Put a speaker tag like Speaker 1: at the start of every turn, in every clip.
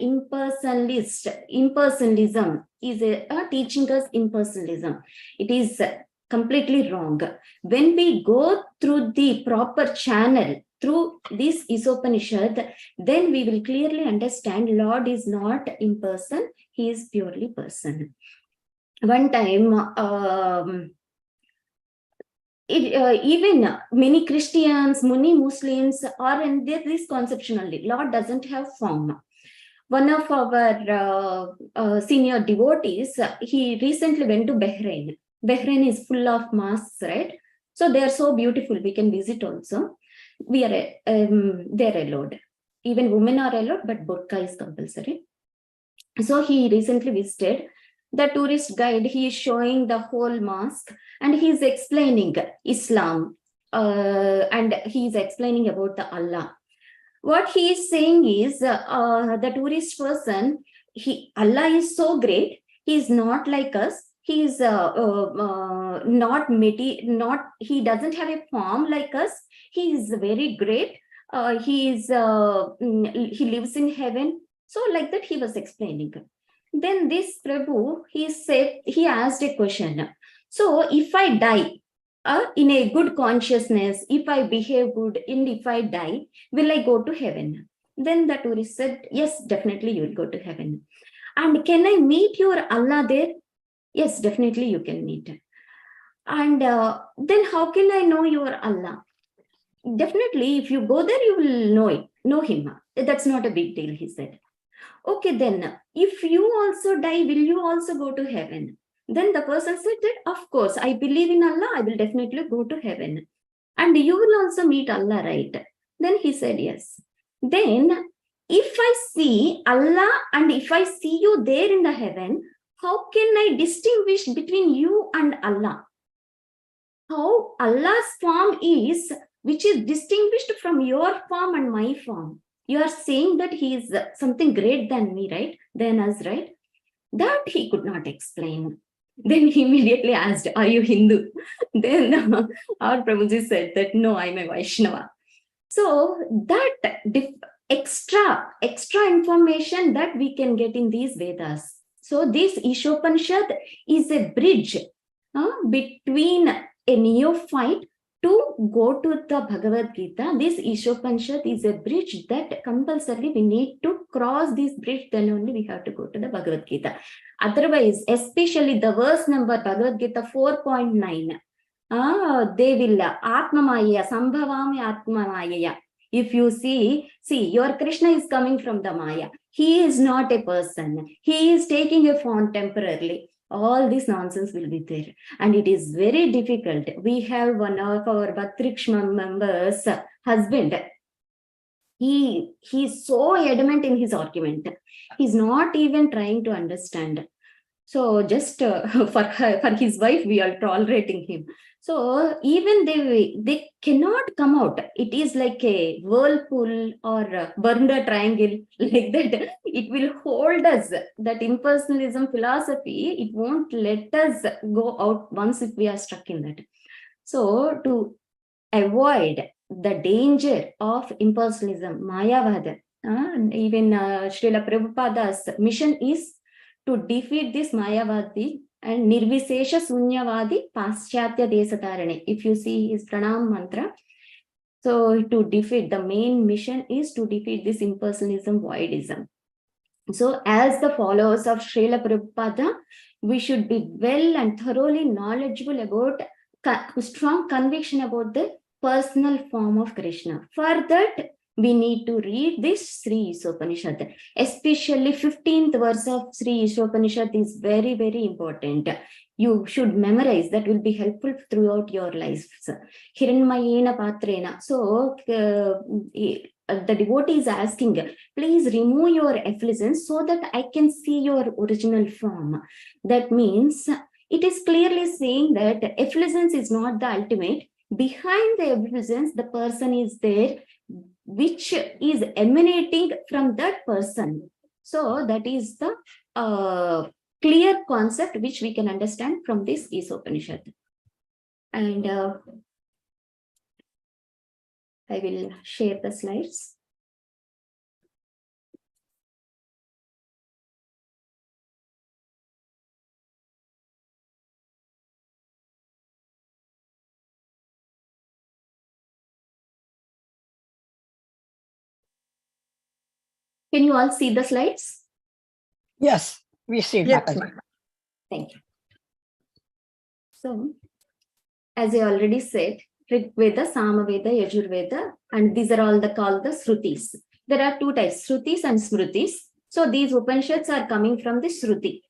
Speaker 1: impersonalism is teaching us impersonalism. It is completely wrong. When we go through the proper channel, through this Isopanishad, then we will clearly understand Lord is not imperson, he is purely person. One time, even many Christians, many Muslims are in this conception only. Lord doesn't have form. One of our senior devotees, he recently went to Bahrain. Bahrain is full of mosques, right? So they are so beautiful. We can visit also. We are they're allowed. Even women are allowed, but burqa is compulsory. So he recently visited. The tourist guide, he is showing the whole mosque and he is explaining Islam and he is explaining about the Allah. What he is saying is the tourist person, Allah is so great. He is not like us. He is not he doesn't have a form like us. He is very great. He lives in heaven. So like that he was explaining. Then this Prabhu, he asked a question. So if I die in a good consciousness, if I behave good and if I die, will I go to heaven? Then the tourist said, yes, definitely you will go to heaven. And can I meet your Allah there? Yes, definitely you can meet. And then how can I know your Allah? Definitely, if you go there, you will know him. That's not a big deal, he said. Okay, then if you also die, will you also go to heaven? Then the person said that, of course, I believe in Allah, I will definitely go to heaven. And you will also meet Allah, right? Then he said, yes. Then if I see Allah and if I see you there in the heaven, how can I distinguish between you and Allah? How Allah's form is, which is distinguished from your form and my form. You are saying that he is something great than me, right? Than us, right? That he could not explain. Then he immediately asked, are you Hindu? Then our Prabhuji said that, no, I'm a Vaishnava. So that extra information that we can get in these Vedas. So this Isopanishad is a bridge between a neophyte to go to the Bhagavad Gita. This Isopanishad is a bridge that compulsorily we need to cross this bridge, then only we have to go to the Bhagavad Gita. Otherwise, especially the verse number Bhagavad Gita 4.9, they will Atmamaya, Sambhavami Atmamaya. If you see, your Krishna is coming from the Maya. He is not a person. He is taking a form temporarily. All this nonsense will be there. And it is very difficult. We have one of our Bhatrikshma members' husband. He is so adamant in his argument. He's not even trying to understand. So just for his wife, we are tolerating him. So even they cannot come out. It is like a whirlpool or a Bermuda Triangle, like that. It will hold us. That impersonalism philosophy, it won't let us go out once if we are stuck in that. So to avoid the danger of impersonalism, Mayavada, even Srila Prabhupada's mission is to defeat this Mayavadi and Nirvisesha Sunyavadi Paschatya Desatarane. If you see his pranam mantra, so to defeat, the main mission is to defeat this impersonalism, voidism. So as the followers of Srila Prabhupada, we should be well and thoroughly knowledgeable about, strong conviction about the personal form of Krishna. For that, we need to read this Sri Isopanishad. Especially 15th verse of Sri Isopanishad is very, very important. You should memorize. That will be helpful throughout your lives. Hiranmayena Patrena. So the devotee is asking, please remove your effulgence so that I can see your original form. That means it is clearly saying that effulgence is not the ultimate. Behind the effulgence, the person is there, which is emanating from that person. So that is the clear concept which we can understand from this Isopanishad. And I will share the slides. Can you all see the slides?
Speaker 2: Yes, we see it,
Speaker 3: Yes,
Speaker 2: Mataji.
Speaker 1: Thank you. So, as I already said, Rig Veda, Samaveda, Yajurveda, and these are all called the Shrutis. There are two types, Shrutis and Smrutis. So these Upanishads are coming from the Shruti.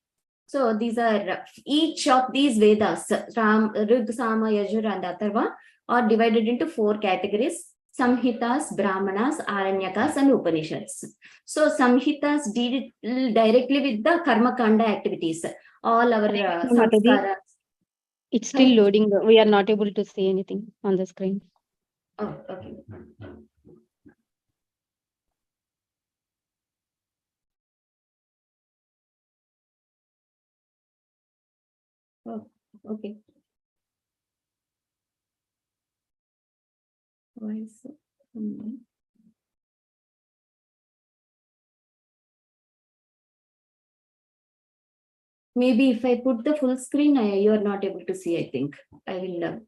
Speaker 1: So these are each of these Vedas, Rig, Sama, Yajur, and Atharva, are divided into 4 categories: Samhitas, Brahmanas, Aranyakas, and Upanishads. So Samhitas deal directly with the Karma Kanda activities. All our samskaras.
Speaker 3: It's still loading. We are not able to see anything on the screen.
Speaker 1: Oh, okay. Oh, okay. Why is it? Maybe if I put the full screen, you are not able to see. I think I will.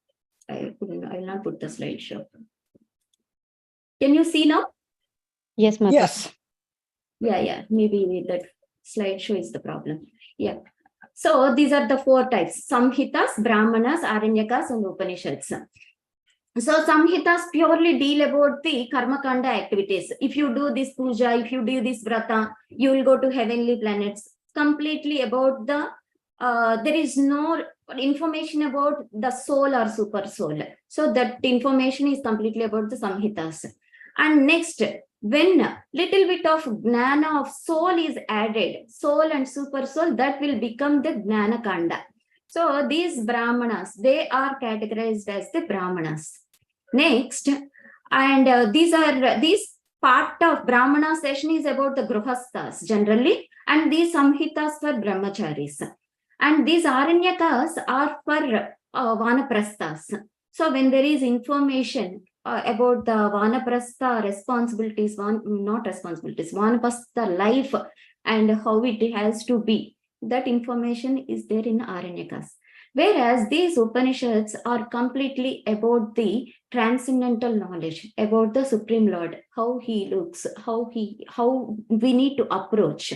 Speaker 1: I will not put the slideshow. Can you see now?
Speaker 3: Yes, Mataji.
Speaker 2: Yes.
Speaker 1: Yeah. Maybe that slideshow is the problem. Yeah. So these are the 4 types: Samhitas, Brahmanas, Aranyakas, and Upanishads. So Samhitas purely deal about the Karma Kanda activities. If you do this puja, if you do this vrata, you will go to heavenly planets. Completely about the, there is no information about the soul or super soul. So that information is completely about the Samhitas. And next, when little bit of Gnana of soul is added, soul and super soul, that will become the Gnana Kanda. So these Brahmanas, they are categorized as the Brahmanas. Next, and these part of Brahmana session is about the Gruhasthas generally, and these Samhitas for Brahmacharis. And these Aranyakas are for Vanaprasthas. So when there is information about the Vanaprastha responsibilities, Vanaprastha life and how it has to be, that information is there in Aranyakas. Whereas these Upanishads are completely about the transcendental knowledge, about the Supreme Lord, how he looks, how we need to approach.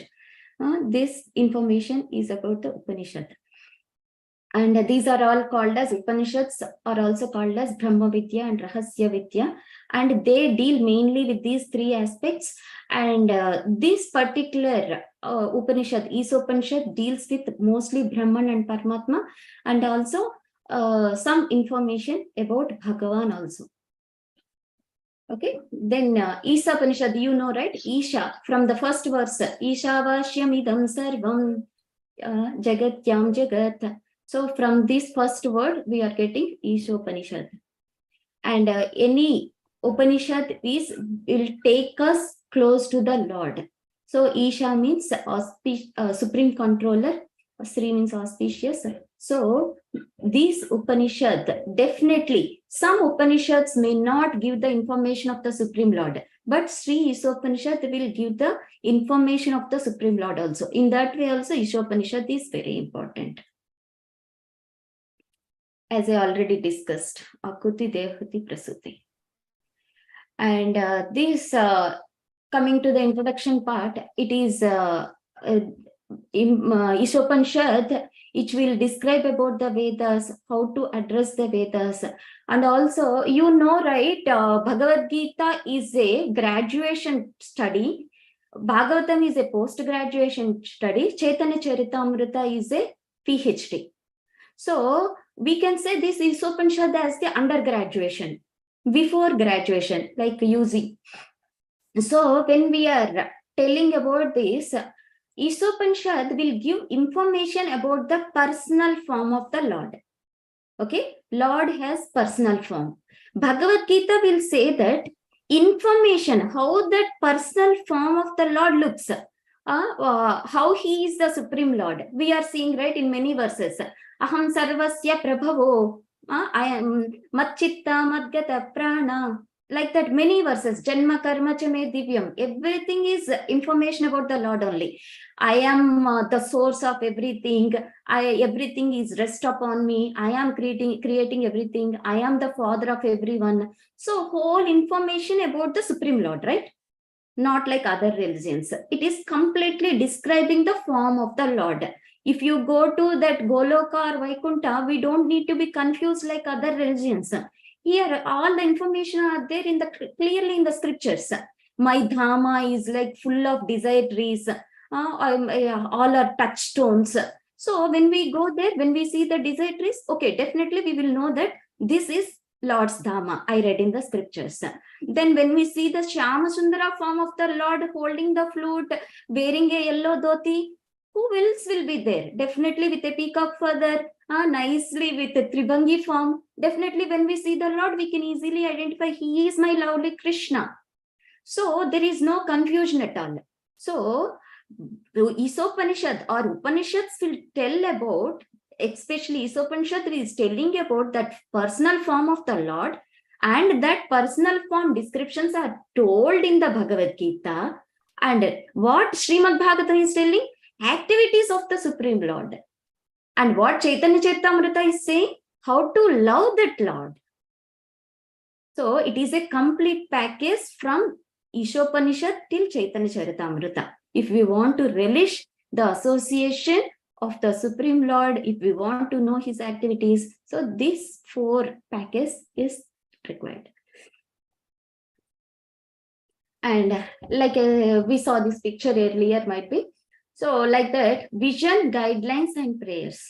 Speaker 1: This information is about the Upanishad. And these are all called as Upanishads, are also called as Brahma Vidya and Rahasya Vidya. And they deal mainly with these 3 aspects. And this particular Upanishad, Isopanishad, deals with mostly Brahman and Paramatma, and also some information about Bhagavan also. Okay, then Isopanishad, you know, right? Isha, from the first verse, Isha Vashyamidam Sarvam Jagatyam Jagat. So from this first word, we are getting Isopanishad. And any Upanishad will take us close to the Lord. So Isha means supreme controller, Sri means auspicious. So these Upanishad, definitely, some Upanishads may not give the information of the Supreme Lord, but Sri Isopanishad will give the information of the Supreme Lord also. In that way also, Isopanishad is very important. As I already discussed, Akuti, Devahuti, Prasuti. And this, coming to the introduction part, it is Isopanishad, which will describe about the Vedas, how to address the Vedas. And also, you know, right, Bhagavad Gita is a graduation study. Bhagavatam is a post-graduation study. Chaitanya Charitamrita is a PhD. So we can say this Isopanishad as the undergraduation, before graduation, like UG. So when we are telling about this, Isopanishad will give information about the personal form of the Lord. Okay, Lord has personal form. Bhagavad Gita will say that information, how that personal form of the Lord looks, how he is the Supreme Lord. We are seeing, right, in many verses. Aham sarvasya prabhavo, I am matchitta madgata prana. Like that, many verses. Janma karma cha me divyam. Everything is information about the Lord only. I am the source of everything. Everything is rest upon me. I am creating everything. I am the father of everyone. So whole information about the Supreme Lord, right? not like other religions. It is completely describing the form of the Lord. If you go to that Goloka or Vaikuntha, we don't need to be confused like other religions. Here, all the information are there in the clearly in the scriptures. My Dhamma is like full of desire trees. All are touchstones. So when we go there, when we see the desire trees, okay, definitely we will know that this is Lord's Dhamma. I read in the scriptures. Then when we see the Shyama Sundara form of the Lord holding the flute, wearing a yellow dhoti, who else will be there? Definitely with a peacock feather, nicely with a Tribangi form. Definitely when we see the Lord, we can easily identify he is my lovely Krishna. So there is no confusion at all. So Isopanishad or Upanishads will tell about, especially Isopanishad is telling about that personal form of the Lord, and that personal form descriptions are told in the Bhagavad Gita. And what Srimad Bhagavatam is telling? Activities of the Supreme Lord. And what Chaitanya Charitamrita is saying? How to love that Lord. So it is a complete package from Isopanishad till Chaitanya Charitamrita. If we want to relish the association of the Supreme Lord, if we want to know his activities, so this 4 package is required. And like we saw this picture earlier, might be. So like that, vision, guidelines, and prayers.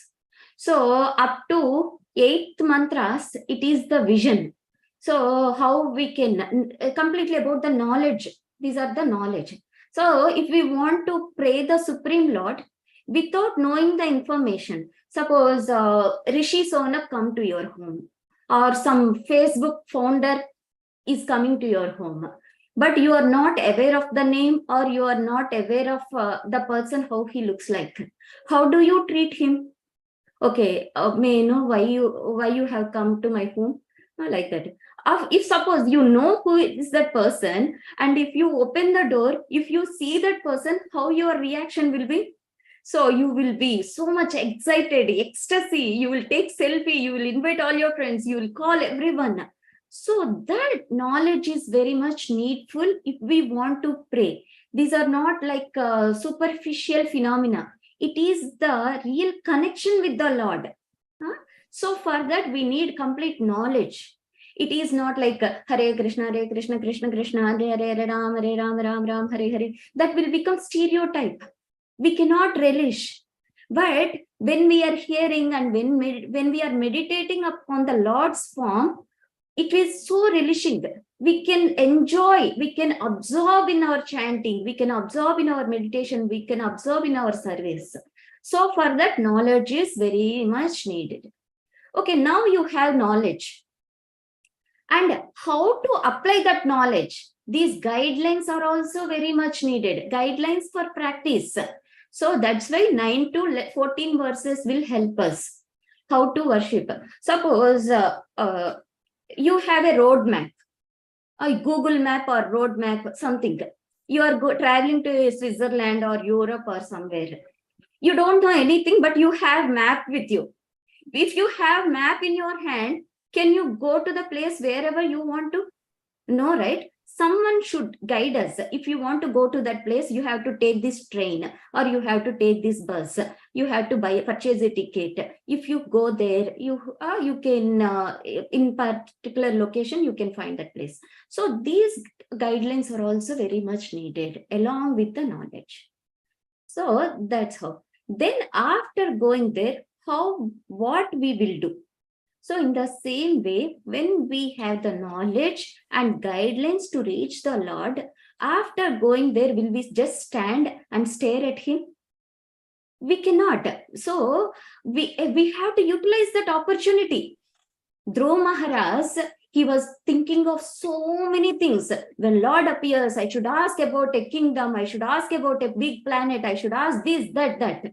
Speaker 1: So up to 8th mantras, it is the vision. So how we can completely about the knowledge. These are the knowledge. So if we want to pray the Supreme Lord without knowing the information, suppose Rishi Sonak come to your home, or some Facebook founder is coming to your home, but you are not aware of the name, or you are not aware of the person, how he looks like. How do you treat him? Okay, may I know why you have come to my home? Like that. If suppose you know who is that person, and if you open the door, if you see that person, how your reaction will be? So you will be so much excited, ecstasy, you will take selfie, you will invite all your friends, you will call everyone. So that knowledge is very much needful if we want to pray. These are not like superficial phenomena. It is the real connection with the Lord. So for that, we need complete knowledge. It is not like Hare Krishna, Krishna Krishna, Hare Ram, Ram Ram, Hare Hare. That will become stereotype. We cannot relish. But when we are hearing and when we are meditating upon the Lord's form, it is so relishing. We can enjoy, we can absorb in our chanting, we can absorb in our meditation, we can absorb in our service. So for that, knowledge is very much needed. Okay, now you have knowledge. And how to apply that knowledge? These guidelines are also very much needed. Guidelines for practice. So that's why 9 to 14 verses will help us. How to worship. Suppose you have a road map, a Google map or road map, something. You are traveling to Switzerland or Europe or somewhere. You don't know anything, but you have map with you. If you have map in your hand, can you go to the place wherever you want to? No, right? Someone should guide us. If you want to go to that place, you have to take this train, or you have to take this bus. You have to purchase a ticket. If you go there, you can in particular location, you can find that place. So these guidelines are also very much needed along with the knowledge. So that's how. Then after going there, what we will do? So in the same way, when we have the knowledge and guidelines to reach the Lord, after going there, will we just stand and stare at him? We cannot. So we have to utilize that opportunity. Dhruva Maharaj, he was thinking of so many things. When Lord appears, I should ask about a kingdom, I should ask about a big planet, I should ask this, that.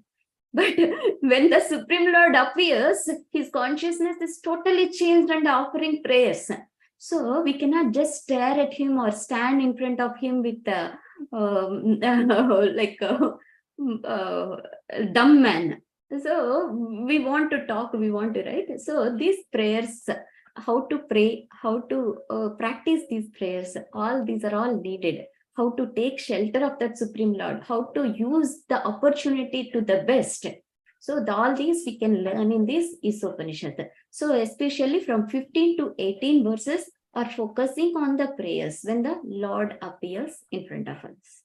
Speaker 1: But when the Supreme Lord appears, his consciousness is totally changed and offering prayers. So we cannot just stare at him or stand in front of him with like a dumb man. So we want to talk, we want to write. So these prayers, how to pray, how to practice these prayers, all these are all needed. how to take shelter of that Supreme Lord, how to use the opportunity to the best. So all these we can learn in this Isopanishad. So especially from 15 to 18 verses are focusing on the prayers when the Lord appears in front of us.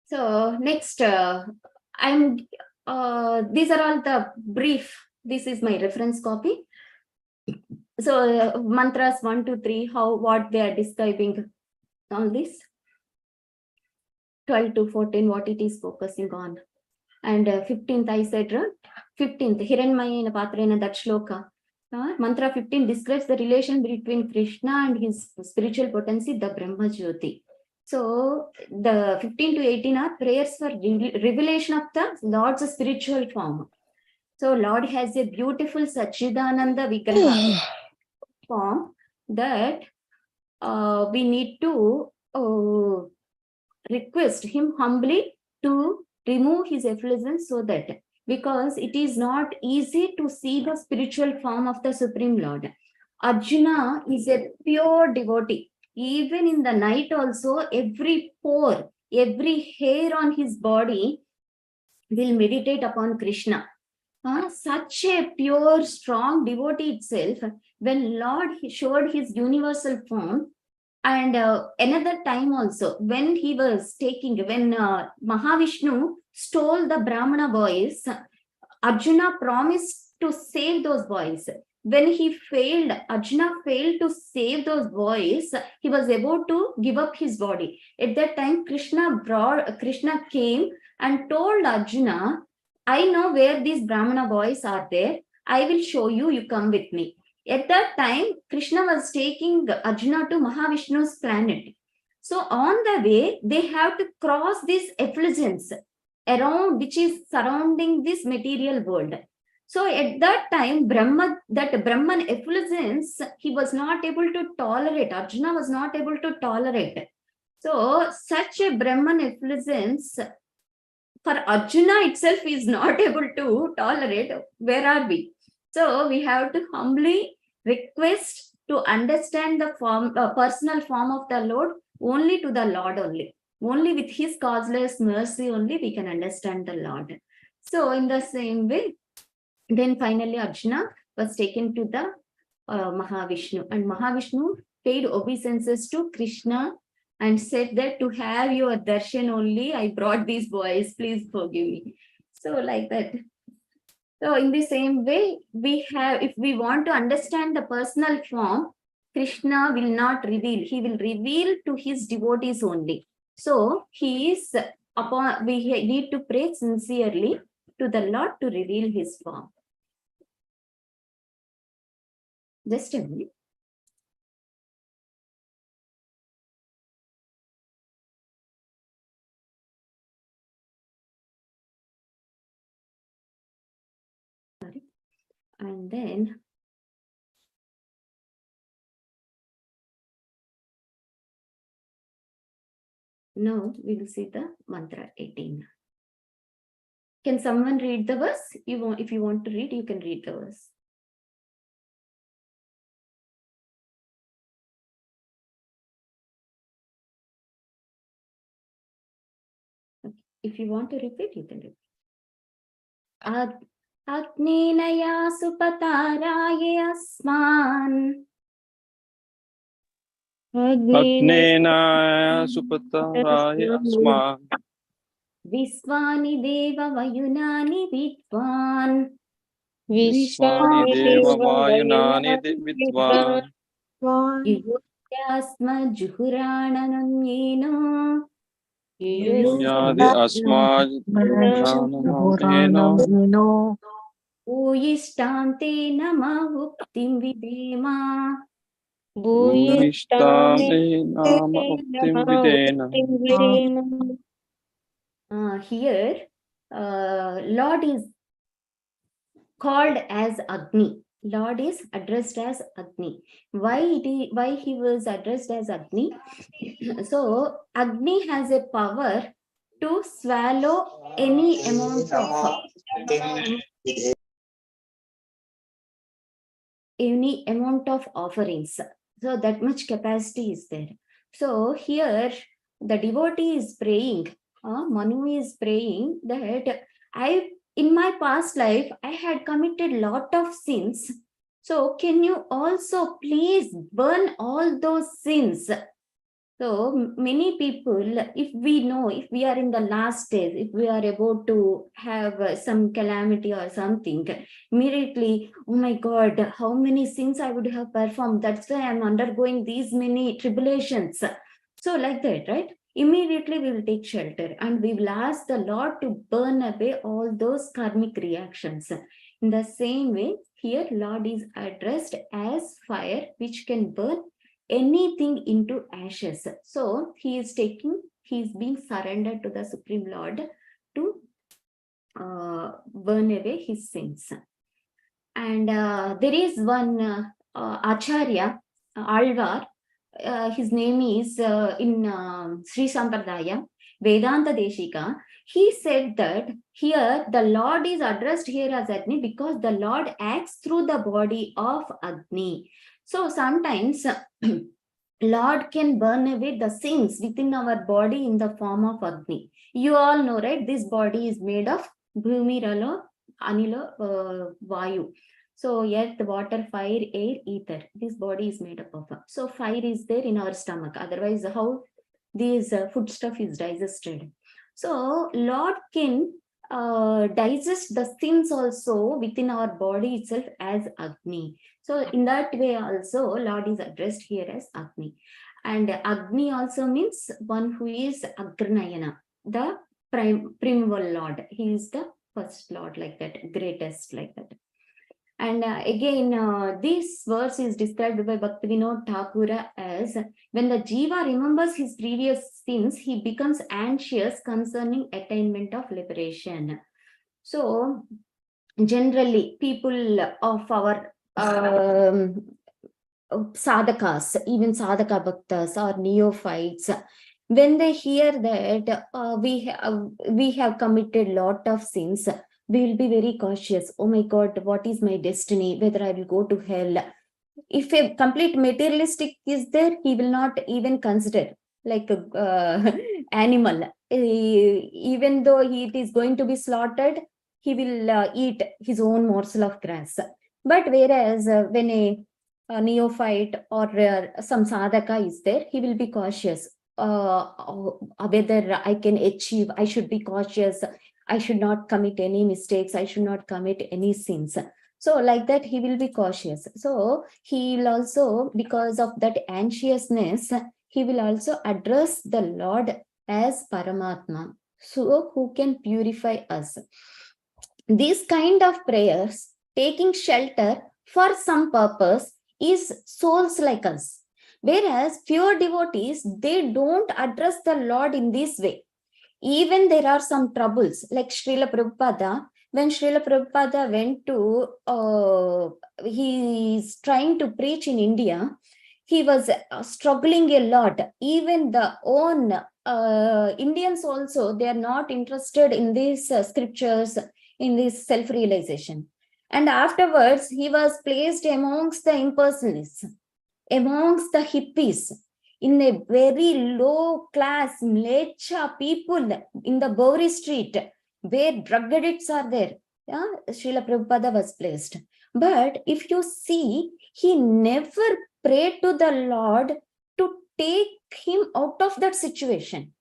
Speaker 1: So next, these are all the brief. This is my reference copy. So mantras 1 to 3, what they are describing, all this. 12 to 14, what it is focusing on. And 15th, I said, 15th, Hiranmayena Patrena, that shloka. Mantra 15 describes the relation between Krishna and his spiritual potency, the Brahma Jyoti. So the 15 to 18 are prayers for revelation of the Lord's spiritual form. So Lord has a beautiful Sachidananda Vigraha form that we need to request him humbly to remove his effulgence, so that, because it is not easy to see the spiritual form of the Supreme Lord. Arjuna is a pure devotee. Even in the night also, every pore, every hair on his body will meditate upon Krishna. Such a pure, strong devotee itself, when Lord showed his universal form, and another time also, when he was when Mahavishnu stole the Brahmana boys, Arjuna promised to save those boys. When he failed, Arjuna failed to save those boys, he was about to give up his body. At that time, Krishna came and told Arjuna, I know where these Brahmana boys are there. I will show you, you come with me. At that time, Krishna was taking Arjuna to Mahavishnu's planet. So on the way, they have to cross this effulgence around, which is surrounding this material world. So at that time, Brahman effulgence, he was not able to tolerate. Arjuna was not able to tolerate. So such a Brahman effulgence for Arjuna itself is not able to tolerate. Where are we? So we have to humbly request to understand the personal form of the Lord, only to the Lord only. Only with his causeless mercy only we can understand the Lord. So in the same way, then finally Arjuna was taken to the Mahavishnu, and Mahavishnu paid obeisances to Krishna and said that to have your darshan only, I brought these boys, please forgive me. So like that. So in the same way, if we want to understand the personal form, Krishna will not reveal, he will reveal to his devotees only. So we need to pray sincerely to the Lord to reveal his form. Just a minute. Sorry. And then now we will see the mantra 18. Can someone read the verse? If you want to read, you can read the verse. Okay. If you want to repeat, you can repeat. Agninaya supataraye asman.
Speaker 4: Agnena supataraye asman.
Speaker 1: Visvani deva vayunani vidvan.
Speaker 4: Visvani deva vayunani vidvan.
Speaker 1: Yuyotyasma juhuranananyeno.
Speaker 4: Yunyadi asmad pranamantena.
Speaker 1: Uyishtante nama uktim videma.
Speaker 4: Uyishtane nama uktim videna.
Speaker 1: Here, Lord is called as Agni. Lord is addressed as Agni. Why he was addressed as Agni? So Agni has a power to swallow any amount of offerings. So that much capacity is there. So here the devotee is praying, Manu is praying that in my past life, I had committed lot of sins. So can you also please burn all those sins? So many people, if we know, if we are in the last days, if we are about to have some calamity or something, immediately, oh my God, how many sins I would have performed. That's why I'm undergoing these many tribulations. So like that, right? Immediately we will take shelter and we will ask the Lord to burn away all those karmic reactions. In the same way, here Lord is addressed as fire, which can burn anything into ashes. So he is being surrendered to the Supreme Lord to burn away his sins. And there is one Acharya, Alvar, his name is in Sri Sampradaya, Vedanta Deshika. He said that here the Lord is addressed here as Agni because the Lord acts through the body of Agni. So sometimes Lord can burn away the sins within our body in the form of Agni. You all know, right? This body is made of Bhumi, Ralo, Anila, Vayu. So earth, water, fire, air, ether. This body is made up of. So fire is there in our stomach. Otherwise, how this food stuff is digested? So Lord can digest the sins also within our body itself as Agni. So in that way also, Lord is addressed here as Agni. And Agni also means one who is Agranayana, the primeval Lord. He is the first Lord, like that, greatest, like that. And again, this verse is described by Bhaktivinoda Thakur as when the Jiva remembers his previous sins, he becomes anxious concerning attainment of liberation. So, generally, people of our sadhakas, even sadhaka bhaktas or neophytes, when they hear that we have committed lot of sins, we will be very cautious. Oh my God, what is my destiny? Whether I will go to hell. If a complete materialistic is there, he will not even consider like a animal. Even though it is going to be slaughtered, he will eat his own morsel of grass. But whereas when a neophyte or some sadhaka is there, he will be cautious. Whether I can achieve, I should be cautious. I should not commit any mistakes. I should not commit any sins. So like that, he will be cautious. So he will also, because of that anxiousness, he will also address the Lord as Paramatma, so who can purify us. These kind of prayers, taking shelter for some purpose, is souls like us. Whereas pure devotees, they don't address the Lord in this way. Even there are some troubles, like Srila Prabhupada. When Srila Prabhupada went to, he is trying to preach in India, he was struggling a lot. Even the own Indians also, they are not interested in these scriptures, in this self-realization. And afterwards, he was placed amongst the impersonalists, amongst the hippies, in a very low class mlecha people in the Bowery Street, where drug addicts are there. Yeah, Srila Prabhupada was placed. But if you see, he never prayed to the Lord to take him out of that situation.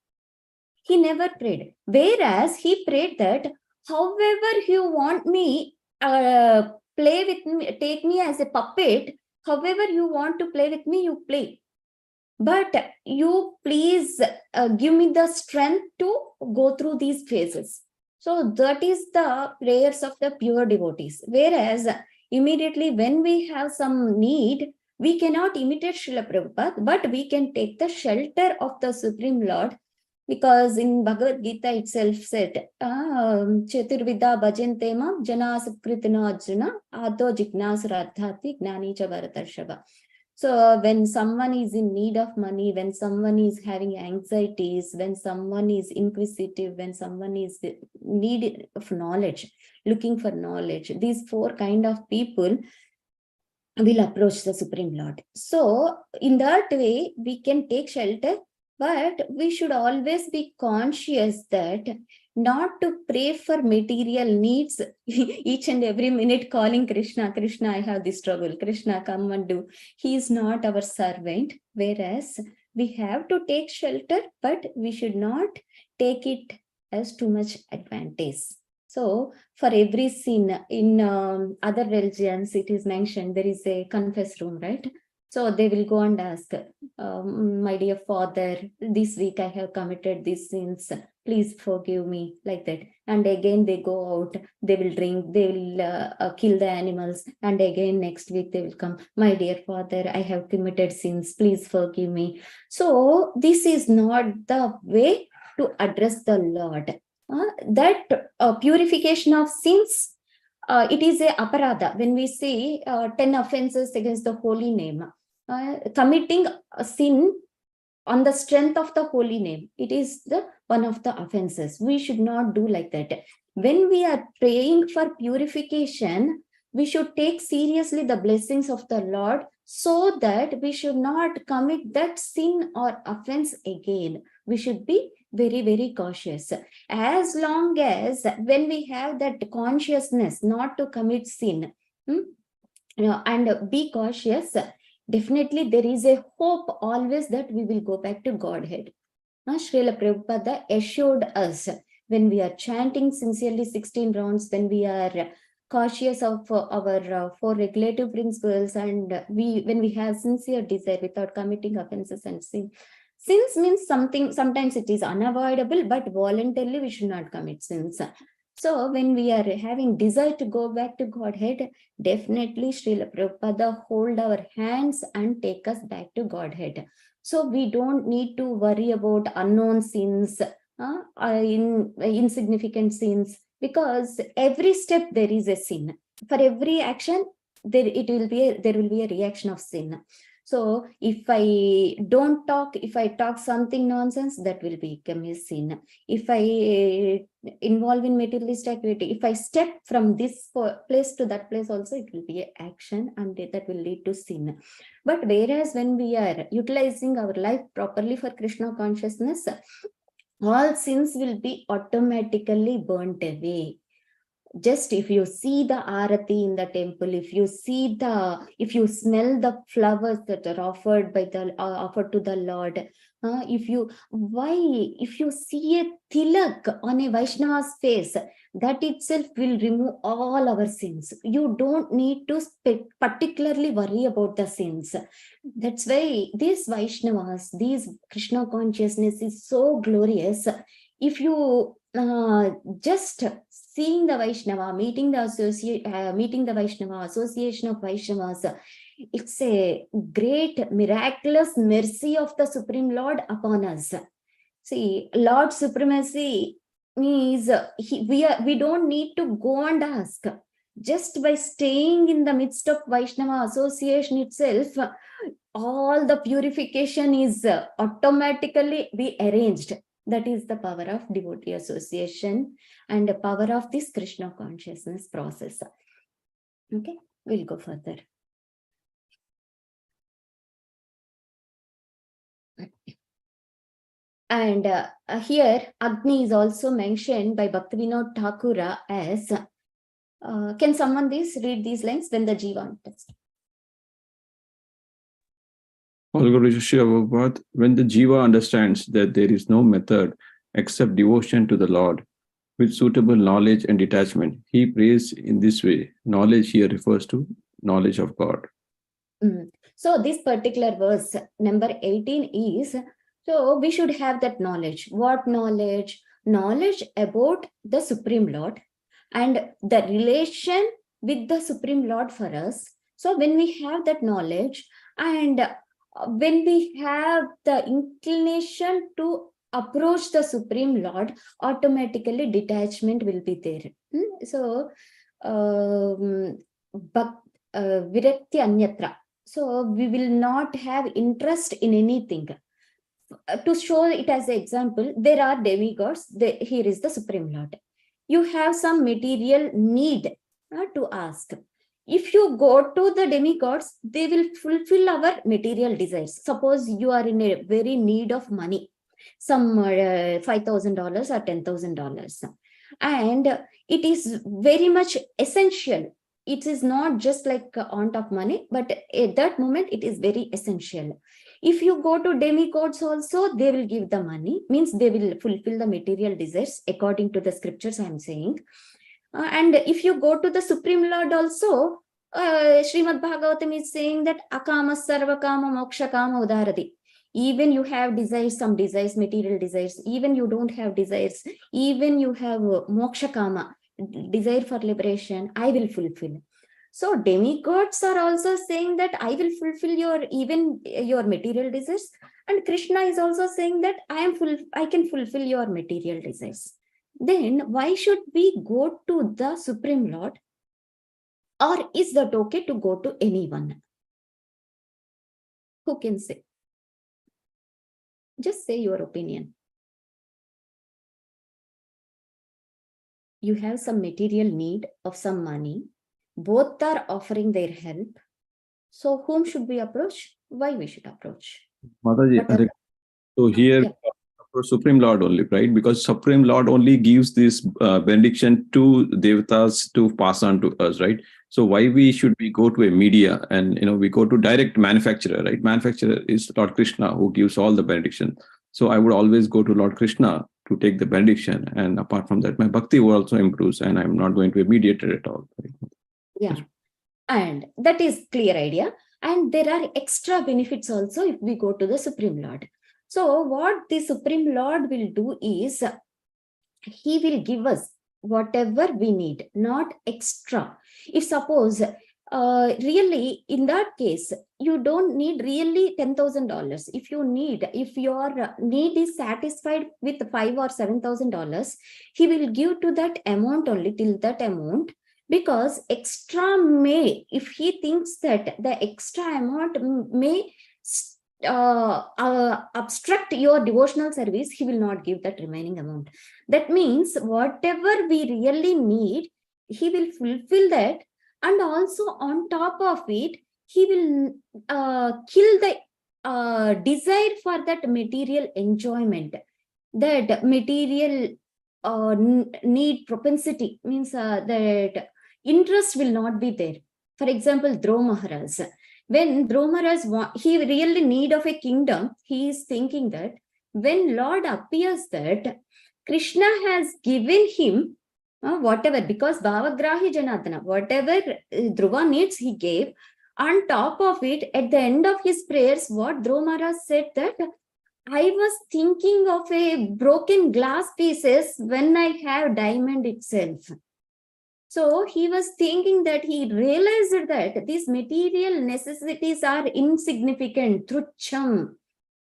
Speaker 1: He never prayed. Whereas he prayed that, however you want me, play with me, take me as a puppet, however you want to play with me, you play. But you please give me the strength to go through these phases. So that is the prayers of the pure devotees. Whereas immediately when we have some need, we cannot imitate Srila Prabhupada, but we can take the shelter of the Supreme Lord. Because in Bhagavad Gita itself said, Chaturvida bhajantema jana sukritina arjuna adho jignasara adhati gnani cha bharatarshava. So when someone is in need of money, when someone is having anxieties, when someone is inquisitive, when someone is in need of knowledge, looking for knowledge, these four kind of people, will approach the Supreme Lord. So in that way, we can take shelter, but we should always be conscious that not to pray for material needs each and every minute, calling Krishna, Krishna, I have this trouble, Krishna, come and do. He is not our servant, whereas we have to take shelter, but we should not take it as too much advantage. So for every sin in other religions, it is mentioned there is a confess room, right? So they will go and ask, my dear father, this week I have committed these sins, please forgive me, like that. And again they go out, they will drink, they will kill the animals, and again next week they will come, my dear father, I have committed sins, please forgive me. So this is not the way to address the Lord. That purification of sins, it is a aparadha. When we say 10 offenses against the holy name, committing a sin on the strength of the holy name, it is the one of the offenses. We should not do like that. When we are praying for purification, we should take seriously the blessings of the Lord, so that we should not commit that sin or offense again. We should be very, very cautious. As long as when we have that consciousness not to commit sin, and be cautious, definitely there is a hope always that we will go back to Godhead. Srila Prabhupada assured us, when we are chanting sincerely 16 rounds, when we are cautious of our 4 regulative principles, and when we have sincere desire without committing offenses and sin. Sins means something, sometimes it is unavoidable, but voluntarily we should not commit sins. So when we are having desire to go back to Godhead, definitely Srila Prabhupada hold our hands and take us back to Godhead. So we don't need to worry about unknown sins, insignificant sins, because every step there is a sin. For every action, there will be a reaction of sin. So if I don't talk, if I talk something nonsense, that will become a sin. If I involve in materialist activity, if I step from this place to that place also, it will be an action, and that will lead to sin. But whereas when we are utilizing our life properly for Krishna consciousness, all sins will be automatically burnt away. Just if you see the arati in the temple, if you smell the flowers that are offered to the Lord, if you see a tilak on a Vaishnava's face, that itself will remove all our sins. You don't need to particularly worry about the sins. That's why these Vaishnavas, these Krishna consciousness is so glorious. If you just seeing the Vaishnava, meeting the Vaishnava, association of Vaishnavas, it's a great miraculous mercy of the Supreme Lord upon us. See, Lord supremacy means we don't need to go and ask. Just by staying in the midst of Vaishnava association itself, all the purification is automatically be arranged. That is the power of devotee association and the power of this Krishna consciousness process. Okay, we'll go further. And here, Agni is also mentioned by Bhaktivinoda Thakura as, can someone read these lines? When the Jiva text.
Speaker 4: When the Jiva understands that there is no method except devotion to the Lord, with suitable knowledge and detachment, he prays in this way. Knowledge here refers to knowledge of God.
Speaker 1: So this particular verse, number 18 is, so we should have that knowledge. What knowledge? Knowledge about the Supreme Lord and the relation with the Supreme Lord for us. So when we have that knowledge, and when we have the inclination to approach the Supreme Lord, automatically detachment will be there. So, virakti anyatra. So we will not have interest in anything. To show it as an example, there are demigods. Here is the Supreme Lord. You have some material need to ask. If you go to the demigods, they will fulfill our material desires. Suppose you are in a very need of money, some $5,000 or $10,000, and it is very much essential. It is not just like a want of money, but at that moment it is very essential. If you go to demigods also, they will give the money, means they will fulfill the material desires according to the scriptures I am saying. And if you go to the Supreme Lord also, Srimad Bhagavatam is saying that akama sarva kama moksha kama udarati. Even you have desires, some desires, material desires, even you don't have desires, even you have moksha kama, desire for liberation, I will fulfill. So demigods are also saying that I will fulfill your material desires, and Krishna is also saying that I can fulfill your material desires. Then why should we go to the Supreme Lord, or is that okay to go to anyone? Who can say? Just say your opinion. You have some material need of some money. Both are offering their help. So whom should we approach? Why we should approach?
Speaker 4: Mataji,
Speaker 1: Whatever.
Speaker 4: so here,
Speaker 1: Yeah.
Speaker 4: for Supreme Lord only, right? Because Supreme Lord only gives this benediction to devatas to pass on to us, right? So why we go to a media, and we go to direct manufacturer, right? Manufacturer is Lord Krishna who gives all the benediction. So I would always go to Lord Krishna to take the benediction, and apart from that, my bhakti also improves, and I'm not going to a mediator at all. Right?
Speaker 1: Yeah, and that is clear idea. And there are extra benefits also if we go to the Supreme Lord. So what the Supreme Lord will do is, he will give us whatever we need, not extra. If suppose, really in that case, you don't need really $10,000. If your need is satisfied with $5,000 or $7,000, he will give to that amount only, till that amount. Because extra may, if he thinks that the extra amount may obstruct your devotional service, he will not give that remaining amount. That means whatever we really need, he will fulfill that. And also on top of it, he will kill the desire for that material enjoyment, that material need propensity, means that interest will not be there. For example, Dhruva Maharaj, when Dhruva Maharaj, he really need of a kingdom, he is thinking that when Lord appears that Krishna has given him whatever, because Bhavagrahi Janardana, whatever Dhruva needs, he gave. On top of it, at the end of his prayers, what Dhruva Maharaj said that, I was thinking of a broken glass pieces when I have diamond itself. So he was thinking that, he realized that these material necessities are insignificant, trucham,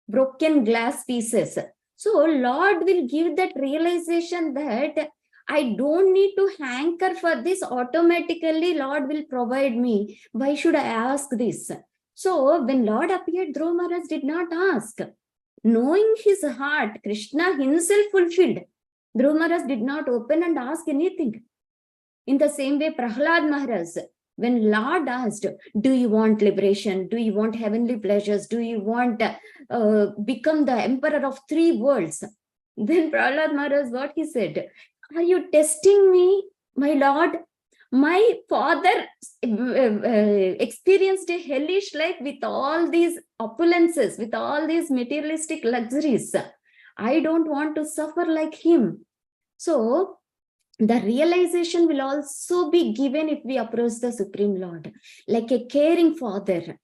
Speaker 1: broken glass pieces. So Lord will give that realization that I don't need to hanker for this, automatically Lord will provide me. Why should I ask this? So when Lord appeared, Dhruva Maharaj did not ask. Knowing his heart, Krishna himself fulfilled. Dhruva Maharaj did not open and ask anything. In the same way, Prahlad Maharaj, when Lord asked, do you want liberation? Do you want heavenly pleasures? Do you want become the emperor of 3 worlds? Then Prahlad Maharaj, what he said, are you testing me, my Lord? My father experienced a hellish life with all these opulences, with all these materialistic luxuries. I don't want to suffer like him. So the realization will also be given if we approach the Supreme Lord, like a caring father.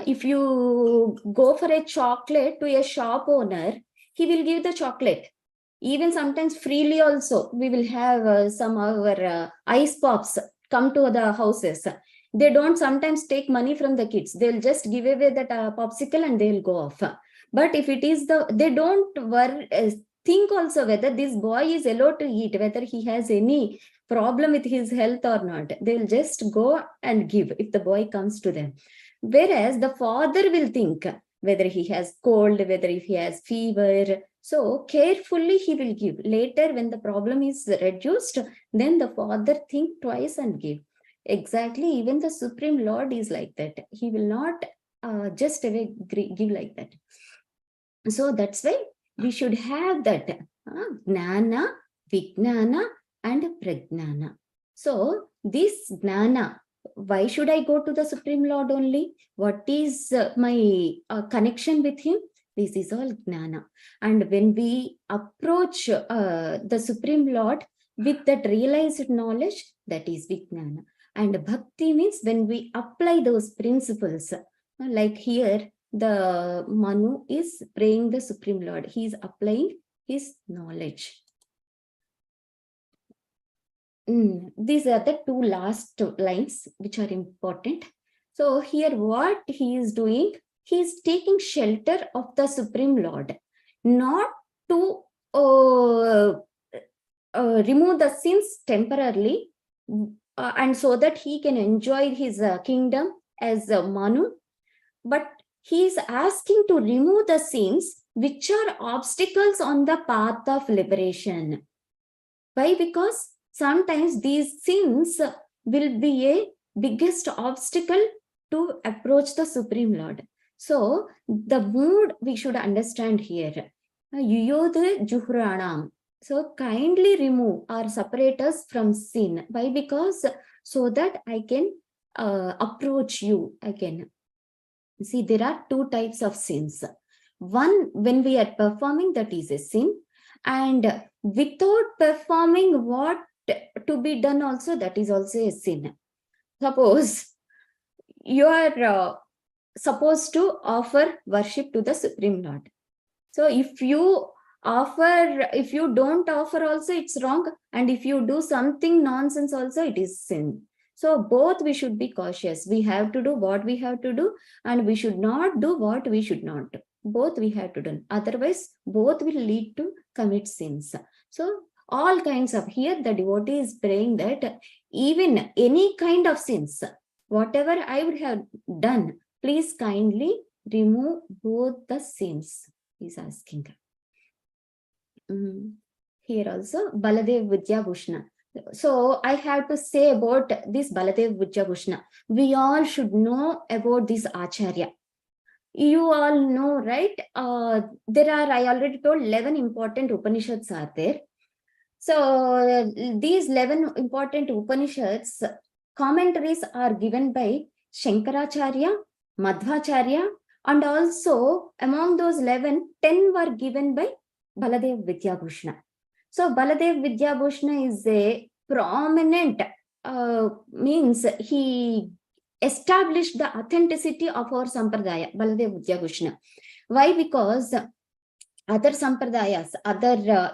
Speaker 1: If you go for a chocolate to a shop owner, he will give the chocolate. Even sometimes freely also, we will have some of our ice pops come to the houses. They don't sometimes take money from the kids. They'll just give away that popsicle and they'll go off. But if it is they don't think also whether this boy is allowed to eat, whether he has any problem with his health or not. They'll just go and give if the boy comes to them. Whereas the father will think whether he has cold, whether if he has fever. So carefully he will give. Later when the problem is reduced, then the father think twice and give. Exactly. Even the Supreme Lord is like that. He will not just away give like that. So that's why we should have that Gnana, Vijnana, and Pragnana. So this Gnana, why should I go to the Supreme Lord only? What is my connection with him? This is all Gnana. And when we approach the Supreme Lord with that realized knowledge, that is Vijnana. And Bhakti means when we apply those principles, like here, the Manu is praying the Supreme Lord. He is applying his knowledge. These are the two last lines which are important. So here what he is doing, he is taking shelter of the Supreme Lord, not to remove the sins temporarily, and so that he can enjoy his kingdom as Manu, but he is asking to remove the sins which are obstacles on the path of liberation. Why? Because sometimes these sins will be a biggest obstacle to approach the Supreme Lord. So the mood we should understand here. Yuyodhe juhranam. So kindly remove or separate us from sin. Why? Because so that I can approach you again. See, there are two types of sins. One, when we are performing, that is a sin. And without performing what to be done also, that is also a sin. Suppose you are supposed to offer worship to the Supreme Lord. So if you don't offer also, it's wrong. And if you do something nonsense also, it is sin. So both we should be cautious. We have to do what we have to do, and we should not do what we should not do. Both we have to do. Otherwise, both will lead to commit sins. So all kinds of, here the devotee is praying that even any kind of sins, whatever I would have done, please kindly remove both the sins. He's asking. Here also, Baladev Vidyabhushana. So I have to say about this Baladev Vidyabhushana. We all should know about this Acharya. You all know, right? There are, I already told, 11 important Upanishads are there. So these 11 important Upanishads, commentaries are given by Shankaracharya, Madhvacharya, and also among those 11, 10 were given by Baladev Vidyabhushana. So Baladev Vidyabhushana is a prominent, means he established the authenticity of our Sampradaya, Baladev Vidyabhushana. Why? Because other Sampradayas,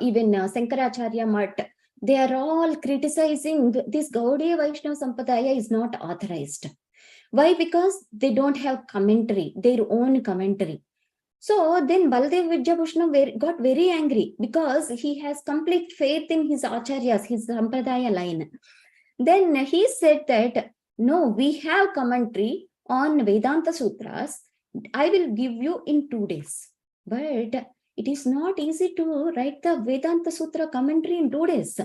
Speaker 1: even Sankaracharya Mat, they are all criticizing this Gaudiya Vaishnava Sampradaya is not authorized. Why? Because they don't have commentary, their own commentary. So then Baladev Vidyabhushana got very angry because he has complete faith in his acharyas, his Sampradaya line. Then he said that, no, we have commentary on Vedanta Sutras. I will give you in 2 days. But it is not easy to write the Vedanta Sutra commentary in 2 days.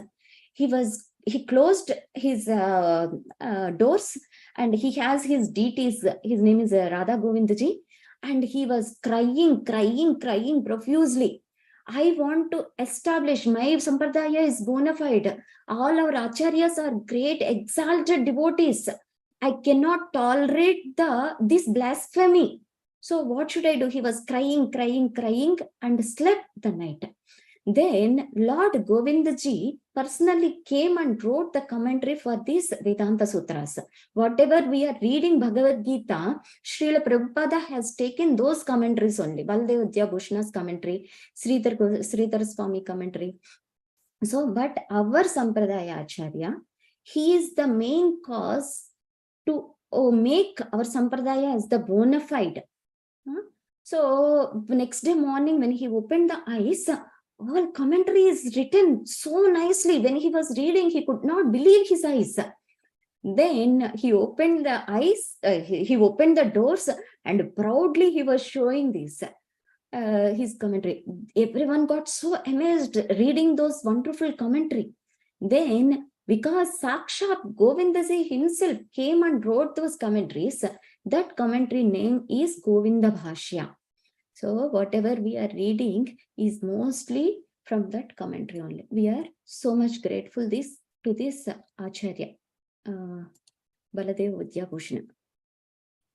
Speaker 1: He closed his doors, and he has his deities. His name is Radha Govindji. And he was crying profusely. I want to establish my Sampradaya is bona fide. All our acharyas are great, exalted devotees. I cannot tolerate this blasphemy. So what should I do? He was crying and slept the night. Then Lord Govindji personally came and wrote the commentary for these Vedanta Sutras. Whatever we are reading Bhagavad Gita, Srila Prabhupada has taken those commentaries only. Baladev Vidyabhushana's commentary, Sridhar Swami commentary. So, but our Sampradaya Acharya, he is the main cause to make our Sampradaya as the bona fide. So, next day morning when he opened the eyes, all commentary is written so nicely. When he was reading, he could not believe his eyes. Then he opened the eyes, he opened the doors, and proudly he was showing this, his commentary. Everyone got so amazed reading those wonderful commentary. Then Because Sakshat Govindaji himself came and wrote those commentaries. That commentary name is Govinda Bhashya. So whatever we are reading is mostly from that commentary only. We are so much grateful to this Acharya, Baladev Vidyabhushan.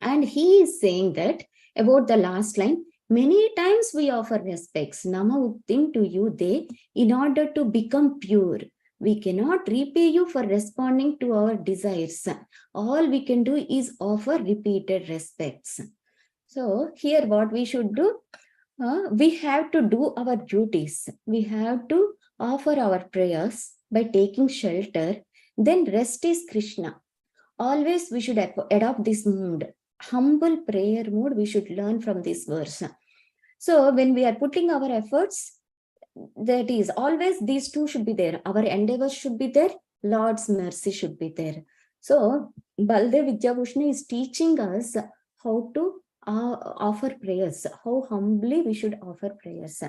Speaker 1: And he is saying that about the last line, many times we offer respects, Nama Uktim to you, they, in order to become pure. We cannot repay you for responding to our desires. All we can do is offer repeated respects. So here what we should do, we have to do our duties. We have to offer our prayers by taking shelter. Then rest is Krishna. Always we should adopt this mood. Humble prayer mood we should learn from this verse. So when we are putting our efforts, that is always these two should be there. Our endeavors should be there. Lord's mercy should be there. So Baldev Vidyabhushan is teaching us how to offer prayers, how humbly we should offer prayers.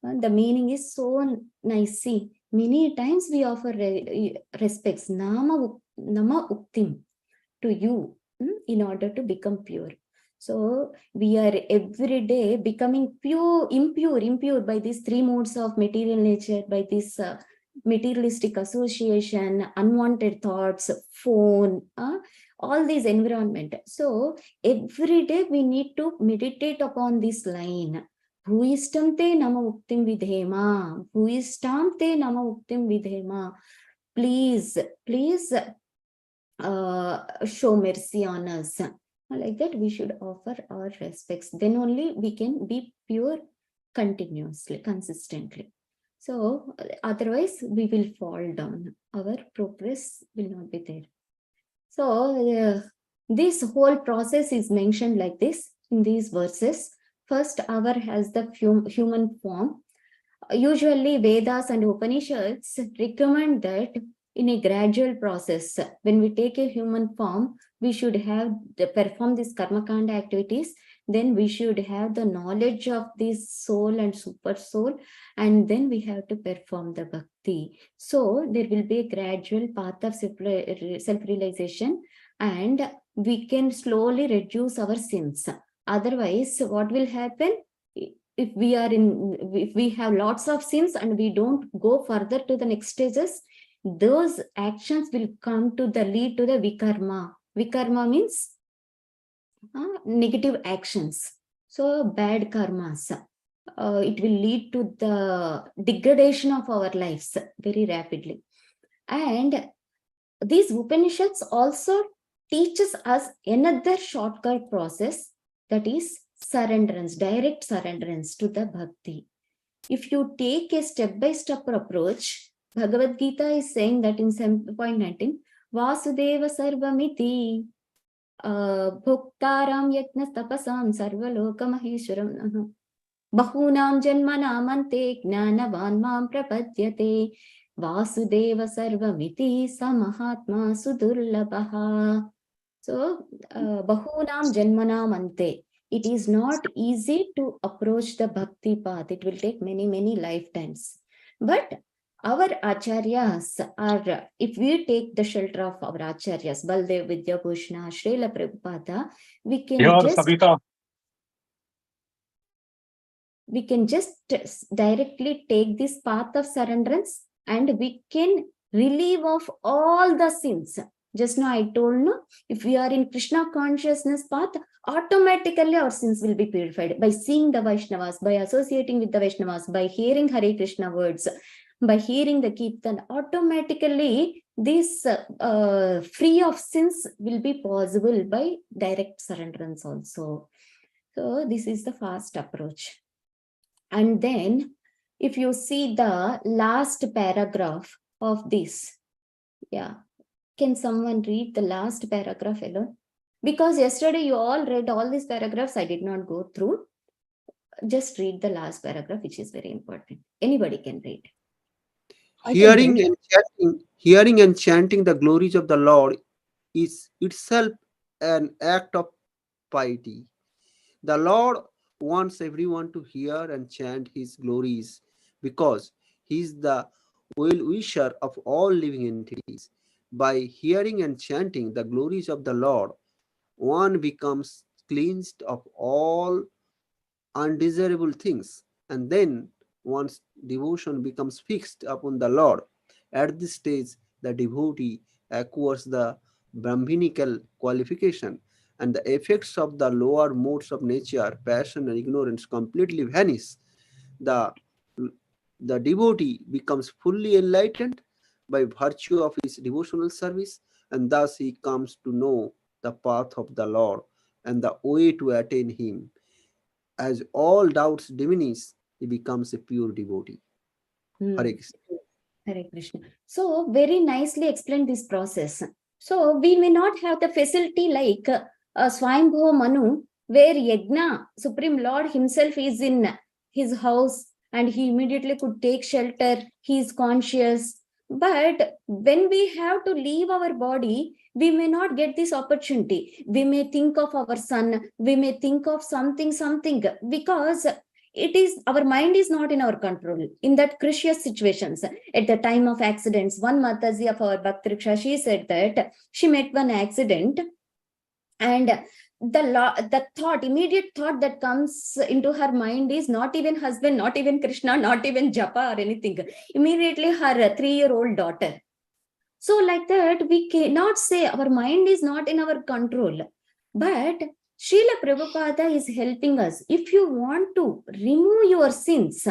Speaker 1: The meaning is so nice. See, many times we offer respects, Nama Uktim, to you in order to become pure. So we are every day becoming impure by these three modes of material nature, by this materialistic association, unwanted thoughts, phone, all these environment. So every day we need to meditate upon this line. Bhuistam te nama uktim vidhema. Bhuistam te nama uktim vidhema. Please show mercy on us. Like that, we should offer our respects. Then only we can be pure continuously, consistently. So otherwise, we will fall down. Our progress will not be there. So this whole process is mentioned like this in these verses. First, our has the human form. Usually, Vedas and Upanishads recommend that in a gradual process, when we take a human form, we should have perform these karmakanda activities. Then we should have the knowledge of this soul and super soul, and then we have to perform the bhakti. So there will be a gradual path of self-realization, and we can slowly reduce our sins. Otherwise, what will happen? If we have lots of sins and we don't go further to the next stages, those actions will come to lead to the vikarma. Vikarma means negative actions. So bad karmas. It will lead to the degradation of our lives very rapidly. And these Upanishads also teaches us another shortcut process, that is surrenderance, direct surrenderance to the bhakti. If you take a step-by-step approach, Bhagavad Gita is saying that in 7.19, Vasudeva Sarvamiti, Bhoktaram Yatna Tapasam Sarvaloka Maheshwaram, Bahunam Janmanam Ante Gnanavan Mam Prapadyate, Vasudeva Sarvamiti Samahatma Sudurlabaha. So, Bahunam Janmanam Ante. It is not easy to approach the bhakti path. It will take many, many lifetimes. But our acharyas are, if we take the shelter of our acharyas, Baldev Vidyabhushana, Srila Prabhupada, we can just directly take this path of surrenderance, and we can relieve of all the sins. Just now I told, no, if we are in Krishna consciousness path, automatically our sins will be purified by seeing the Vaishnavas, by associating with the Vaishnavas, by hearing Hare Krishna words, by hearing the Kirtan. Automatically this free of sins will be possible by direct surrenderance also. So this is the fast approach. And then if you see the last paragraph of this, can someone read the last paragraph alone? Because yesterday you all read all these paragraphs, I did not go through. Just read the last paragraph, which is very important. Anybody can read.
Speaker 5: Hearing and chanting the glories of the Lord is itself an act of piety. The Lord wants everyone to hear and chant his glories because he is the well-wisher of all living entities. By hearing and chanting the glories of the Lord, one becomes cleansed of all undesirable things, and then one's devotion becomes fixed upon the Lord. At this stage, the devotee acquires the Brahminical qualification, and the effects of the lower modes of nature, passion, and ignorance completely vanish. The, the devotee becomes fully enlightened by virtue of his devotional service, and thus he comes to know the path of the Lord and the way to attain him. As all doubts diminish, he becomes a pure devotee.
Speaker 1: Hmm.
Speaker 5: Hare Krishna.
Speaker 1: Hare Krishna. So very nicely explained this process. So we may not have the facility like Swayambhuva Manu, where Yajna, Supreme Lord himself is in his house and he immediately could take shelter. He is conscious. But when we have to leave our body, we may not get this opportunity. We may think of our son. We may think of something, because it is our mind is not in our control in that crucial situations. At the time of accidents, one mataji of our Bhakti, she said that she met one accident, and the immediate thought that comes into her mind is not even husband, not even Krishna, not even japa or anything. Immediately her 3-year-old daughter. So like that, we cannot say our mind is not in our control. But Srila Prabhupada is helping us. If you want to remove your sins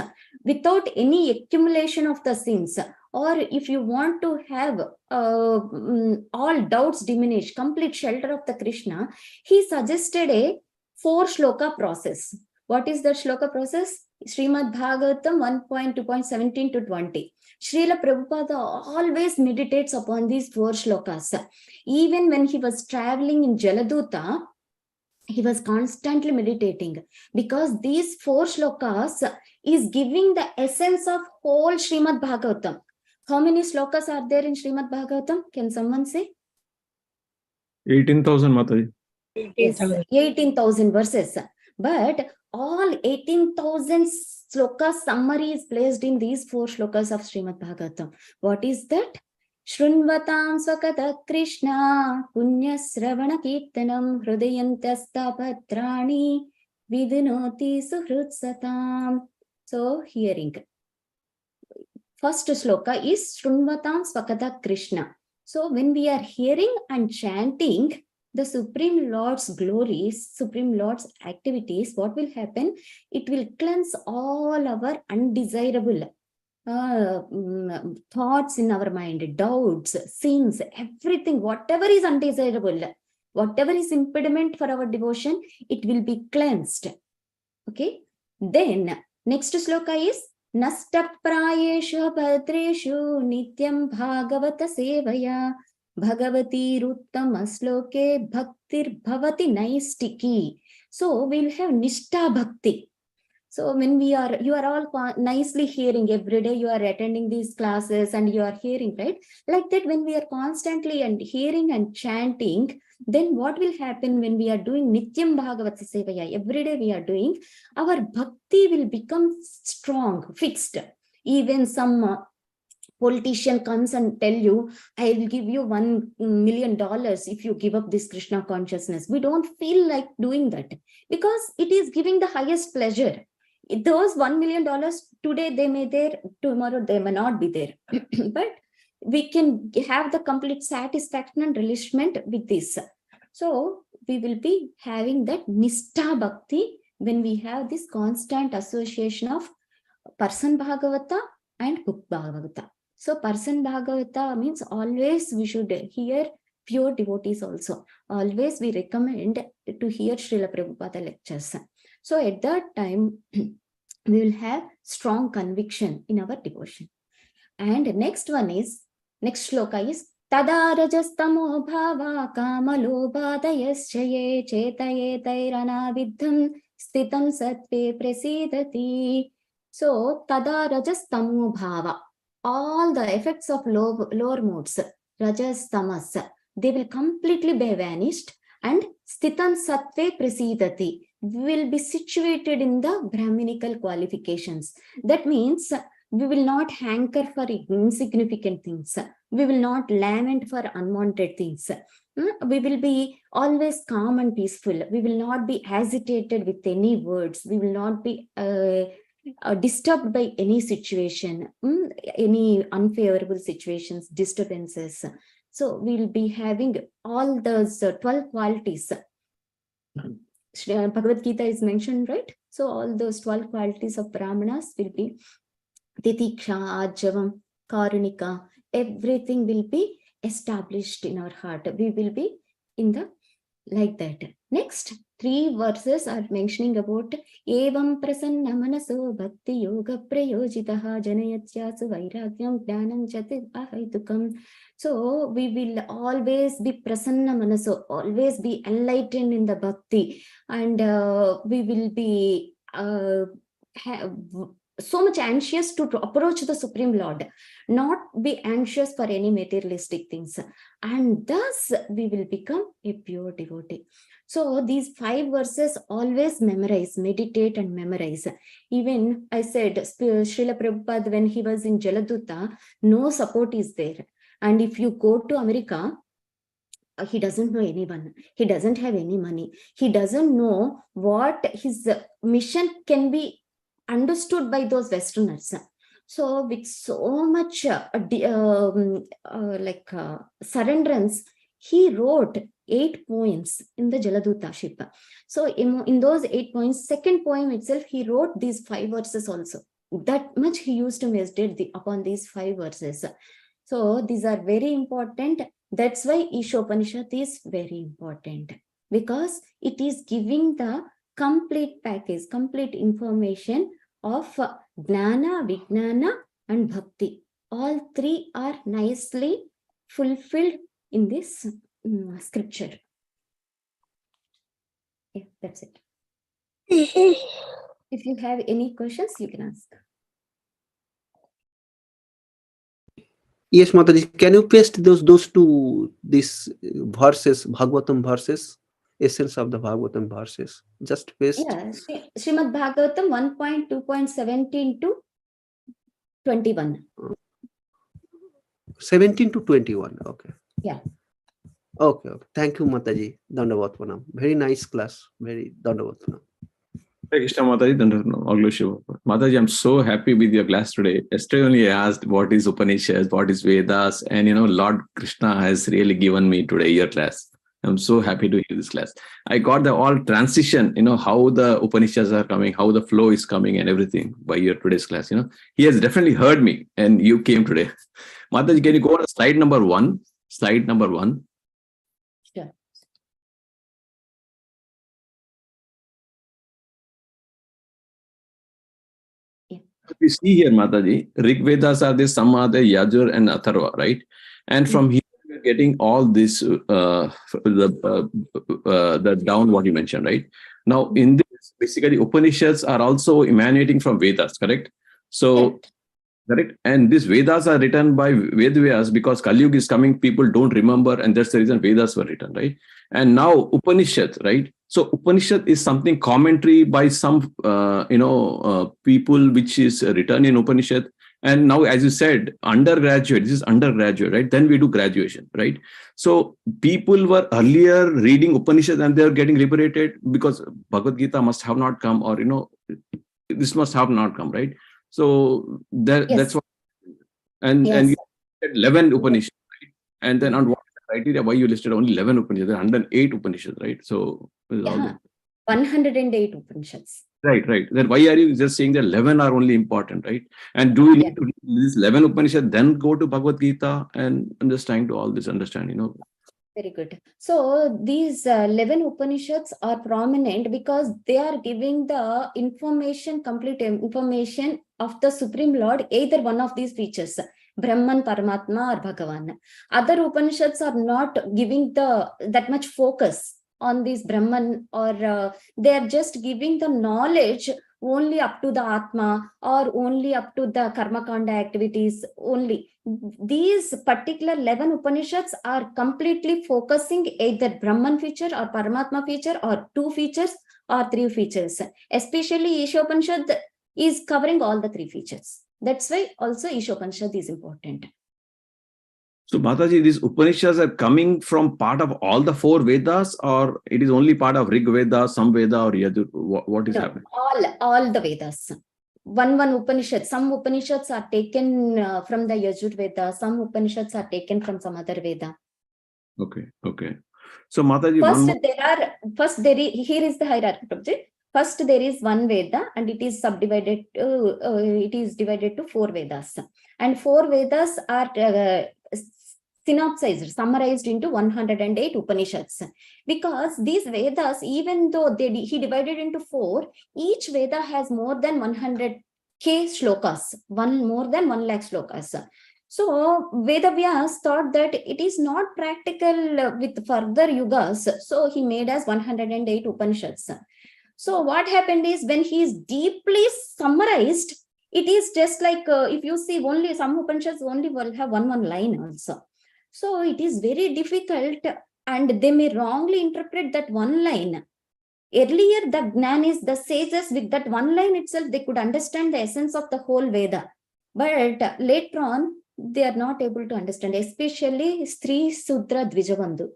Speaker 1: without any accumulation of the sins, or if you want to have all doubts diminish, complete shelter of the Krishna, he suggested a 4-shloka process. What is the shloka process? Srimad Bhagavatam 1.2.17 to 20. Srila Prabhupada always meditates upon these 4 shlokas. Even when he was traveling in Jaladuta, he was constantly meditating, because these 4 shlokas is giving the essence of whole Srimad Bhagavatam. How many shlokas are there in Srimad Bhagavatam? Can someone say?
Speaker 4: 18,000 Mataji.
Speaker 1: Yes, 18,000 verses. But all 18,000 slokas summary is placed in these 4 shlokas of Srimad Bhagavatam. What is that? Shrunvatam swakata Krishna punya sravana kirtanam hrudayantyasta patrani vidinoti suhrutsatam. So hearing. First shloka is Shrunvatam swakata Krishna. So when we are hearing and chanting the Supreme Lord's glories, Supreme Lord's activities, what will happen? It will cleanse all our undesirable thoughts in our mind, doubts, sins, everything, whatever is undesirable, whatever is impediment for our devotion, it will be cleansed. Okay. Then next shloka is Nastaprayeshu bhadreshu nityam bhagavata sevaya bhagavati ruttama sloke bhaktir bhavati naistiki. So we'll have Nishtha Bhakti. So when you are all nicely hearing every day, you are attending these classes and you are hearing, right? Like that, when we are constantly and hearing and chanting, then what will happen when we are doing Nityam Bhagavata Sevaya? Every day we are doing, our bhakti will become strong, fixed. Even some politician comes and tell you, I will give you $1 million if you give up this Krishna consciousness. We don't feel like doing that, because it is giving the highest pleasure. Those $1 million today they may there, tomorrow they may not be there. But we can have the complete satisfaction and relishment with this. So we will be having that Nishtha Bhakti when we have this constant association of Person Bhagavata and Book Bhagavata. So Person Bhagavata means always we should hear pure devotees also. Always we recommend to hear Srila Prabhupada lectures. So at that time, we will have strong conviction in our devotion. And next shloka is Tada rajastamo bhava kamalobhadayaschaye chetaye tairana vidham stitam sattve prasidati. So Tada rajastamo bhava. All the effects of lower modes, rajas, tamas, they will completely be vanished, and stitam sattve prasidati will be situated in the Brahminical qualifications. That means We will not hanker for insignificant things. We will not lament for unwanted things. We will be always calm and peaceful. We will not be agitated with any words. We will not be disturbed by any situation, any unfavorable situations, disturbances. So we will be having all those 12 qualities. Bhagavad Gita is mentioned, right? So all those 12 qualities of Brahmanas will be Titiksha, Ajavam, Karunika, everything will be established in our heart. We will be in the like that. Next, 3 verses are mentioning about Evam prasanna manaso bhakti yoga prayojitaha janayatyasu vairagyam jnanam jati ahaitukam. So we will always be prasanna manaso, always be enlightened in the bhakti, and we will be so much anxious to approach the Supreme Lord, not be anxious for any materialistic things, and thus we will become a pure devotee. So these 5 verses always memorize, meditate and memorize. Even I said, Srila Prabhupada, when he was in Jaladuta, no support is there. And if you go to America, he doesn't know anyone. He doesn't have any money. He doesn't know what his mission can be understood by those Westerners. So with so much surrenderance, he wrote 8 poems in the Jaladuta ship. So in those 8 poems, second poem itself, he wrote these 5 verses also. That much he used to meditate upon these 5 verses. So these are very important. That's why Isopanishad is very important, because it is giving the complete package, complete information of Jnana, Vijnana and Bhakti. All 3 are nicely fulfilled in this scripture. Yeah, that's it. If you have any questions, you can ask.
Speaker 5: Yes, Mataji, can you paste those two these verses, Bhagavatam verses, essence of the Bhagavatam verses? Just paste.
Speaker 1: Yeah, Srimad Bhagavatam 1.2.17 to 21.
Speaker 5: 17 to 21. Okay.
Speaker 1: Yeah.
Speaker 5: Okay. Thank you, Mataji. Dandavat Pranam. Very nice class. Very Dandavat Pranam.
Speaker 4: Krishna Mataji, Mataji, I'm so happy with your class today. Yesterday only I asked what is Upanishads, what is Vedas, and Lord Krishna has really given me today your class. I'm so happy to hear this class. I got the all transition, how the Upanishads are coming, how the flow is coming and everything by your today's class. He has definitely heard me and you came today. Mataji, can you go to slide number 1? Slide number 1.
Speaker 1: Sure.
Speaker 4: We see here, Mataji, Rig Vedas are the Samada, Yajur and Atharva, right? And from here, we're getting all this, the down what you mentioned, right? Now, in this, basically, Upanishads are also emanating from Vedas, correct? So, correct? And these Vedas are written by Vedas because Kali Yuga is coming, people don't remember, and that's the reason Vedas were written, right? And now Upanishad, right? So Upanishad is something commentary by some, people which is written in Upanishad. And now, as you said, undergraduate, this is undergraduate, right? Then we do graduation, right? So people were earlier reading Upanishad and they're getting liberated because Bhagavad Gita must have not come, or, this must have not come, right? So that's what, and you said 11 Upanishads, right? And then on what criteria, why you listed only 11 Upanishads? There are 108 Upanishads, right? So
Speaker 1: 108 Upanishads.
Speaker 4: Right. Then why are you just saying that 11 are only important, right? And do we need to read these 11 Upanishads, then go to Bhagavad Gita and understand to all this understanding,
Speaker 1: Very good. So these 11 Upanishads are prominent because they are giving the information, complete information of the Supreme Lord, either one of these features, Brahman, Paramatma or Bhagavan. Other Upanishads are not giving that much focus on this Brahman, or they are just giving the knowledge only up to the Atma or only up to the Karma Kanda activities only. These particular 11 Upanishads are completely focusing either Brahman feature or Paramatma feature or 2 features or 3 features. Especially Isopanishad is covering all the 3 features. That's why also Isopanishad is important.
Speaker 4: So Mataji, these Upanishads are coming from part of all the 4 Vedas, or it is only part of Rig Veda, Sam Veda, or Yajur? What is
Speaker 1: No,
Speaker 4: happening?
Speaker 1: all the Vedas. One Upanishad. Some Upanishads are taken from the Yajur Veda. Some Upanishads are taken from some other Veda.
Speaker 4: Okay. So Mataji,
Speaker 1: here is the hierarchy, Prabhuji. First, there is one Veda, and it is subdivided. It is divided to 4 Vedas, and 4 Vedas are synopsized, summarized into 108 Upanishads. Because these Vedas, even though he divided into 4, each Veda has more than 100k shlokas, more than 1 lakh shlokas. So Vedavyas thought that it is not practical with further yugas. So he made us 108 Upanishads. So what happened is, when he is deeply summarized, it is just like if you see only some Upanishads only will have one line also. So it is very difficult, and they may wrongly interpret that one line. Earlier, the Jnanis, the sages, with that one line itself, they could understand the essence of the whole Veda. But later on, they are not able to understand, especially Sri Sudra Dvijabandhu.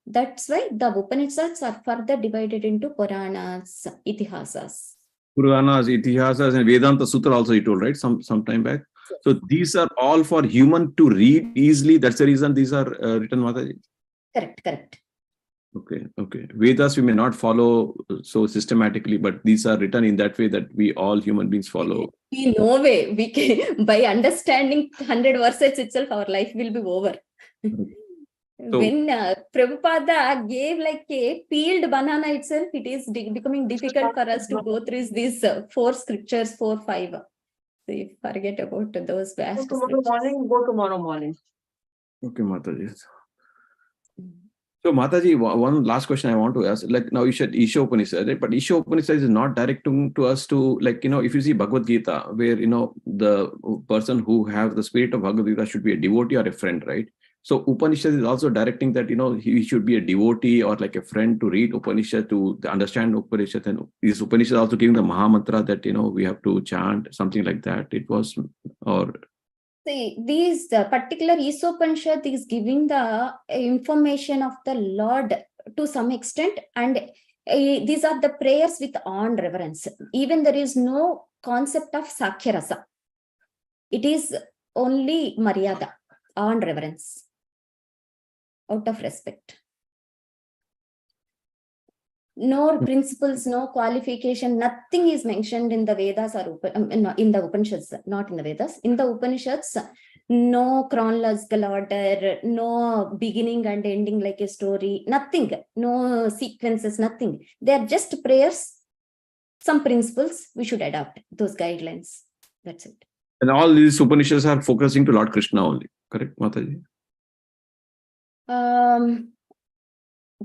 Speaker 1: That's why the Upanishads are further divided into Puranas, Itihasas.
Speaker 4: Puranas, Itihasas, and Vedanta Sutra also, you told, right? Some time back. So these are all for human to read easily. That's the reason these are written, Mataji.
Speaker 1: Correct.
Speaker 4: Okay. Vedas we may not follow so systematically, but these are written in that way that we all human beings follow.
Speaker 1: In no way we can, by understanding 100 verses itself, our life will be over. So, when Prabhupada gave like a peeled banana itself, it is becoming difficult for us to go through these 4 scriptures, 4, 5. So you forget about those vast scriptures.
Speaker 2: Go tomorrow morning.
Speaker 4: Okay, Mataji. So Mataji, one last question I want to ask. Like now you said Isha Upanishad, right? But Isha Upanishad is not directing to us to, like, if you see Bhagavad Gita, where, the person who has the spirit of Bhagavad Gita should be a devotee or a friend, right? So Upanishad is also directing that, he should be a devotee or like a friend to read Upanishad, to understand Upanishad. And is Upanishad also giving the Maha Mantra that, we have to chant, something like that? It was, or...
Speaker 1: See, these particular Isopanishad is giving the information of the Lord to some extent, and these are the prayers with awe and reverence. Even there is no concept of Sakhyarasa. It is only Maryada, awe and reverence, out of respect. No principles, no qualification, nothing is mentioned in the Vedas or in the Upanishads, not in the Vedas. In the Upanishads, no chronological order, no beginning and ending like a story, nothing, no sequences, nothing. They are just prayers, some principles, we should adopt those guidelines. That's it.
Speaker 4: And all these Upanishads are focusing to Lord Krishna only, correct, Mataji?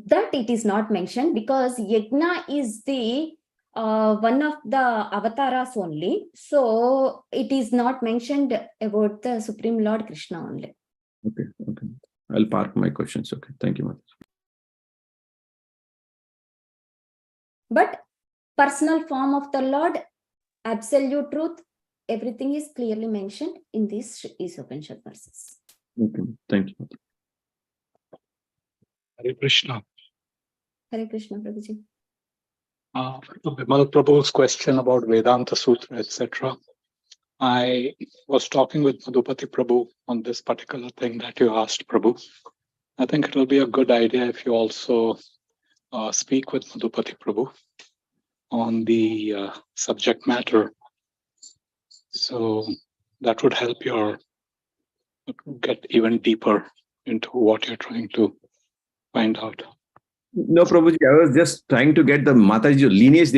Speaker 1: That it is not mentioned, because Yajna is the one of the avatars only. So it is not mentioned about the Supreme Lord Krishna only.
Speaker 4: Okay. I'll park my questions. Okay. Thank you, Mataji.
Speaker 1: But personal form of the Lord, absolute truth, everything is clearly mentioned in these Isopanishad verses.
Speaker 4: Okay. Thank you.
Speaker 6: Hare Krishna.
Speaker 1: Hare Krishna, Prabhuji.
Speaker 6: To Bimal Prabhu's question about Vedanta Sutra, etc., I was talking with Madhupati Prabhu on this particular thing that you asked, Prabhu. I think it will be a good idea if you also speak with Madhupati Prabhu on the subject matter. So that would help you get even deeper into what you're trying to find out.
Speaker 4: No, Prabhuji, I was just trying to get the Mataji lineage.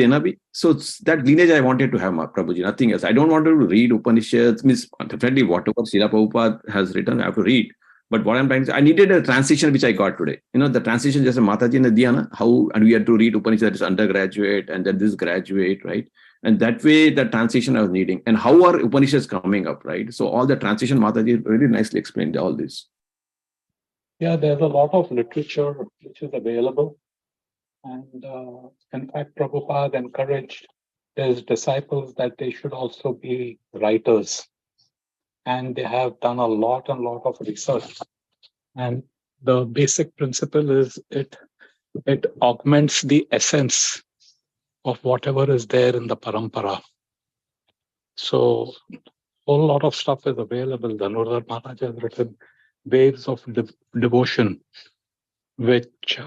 Speaker 4: So that lineage I wanted to have, Prabhuji, nothing else. I don't want to read Upanishads. Means definitely whatever Srila Prabhupada has written, I have to read. But what I'm trying to say, I needed a transition which I got today. The transition just a Mataji and Dhyana, how, and we had to read Upanishad as undergraduate and then this graduate, right? And that way, the transition I was needing. And how are Upanishads coming up, right? So all the transition, Mataji really nicely explained all this.
Speaker 6: Yeah, there's a lot of literature which is available. And in fact, Prabhupada encouraged his disciples that they should also be writers. and they have done a lot of research. And the basic principle is it augments the essence of whatever is there in the parampara. So a whole lot of stuff is available. Dhanurdhar Maharaj has written Waves of Devotion, which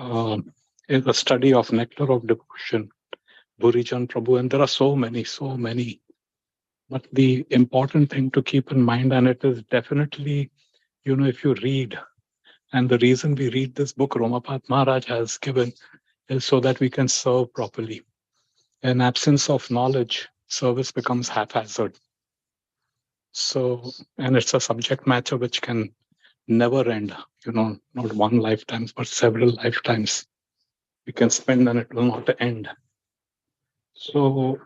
Speaker 6: is a study of nectar of devotion, Bhurijan Prabhu, and there are so many. But the important thing to keep in mind, and it is definitely, if you read, and the reason we read this book Romapad Maharaj has given is so that we can serve properly. In absence of knowledge, service becomes haphazard. So, and it's a subject matter which can never end, not one lifetime, but several lifetimes we can spend and it will not end. So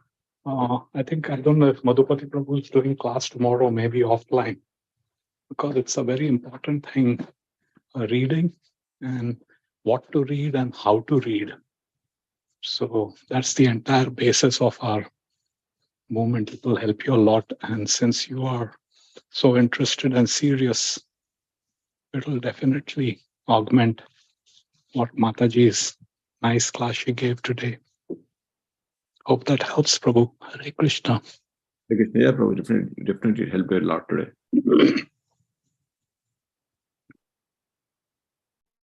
Speaker 6: I don't know if Madhupati Prabhu is doing class tomorrow, maybe offline, because it's a very important thing, reading and what to read and how to read. So that's the entire basis of our movement. It will help you a lot. And since you are so interested and serious, it will definitely augment what Mataji's nice class she gave today. Hope that helps, Prabhu. Hare Krishna.
Speaker 4: Yeah, Prabhu, definitely helped a lot today.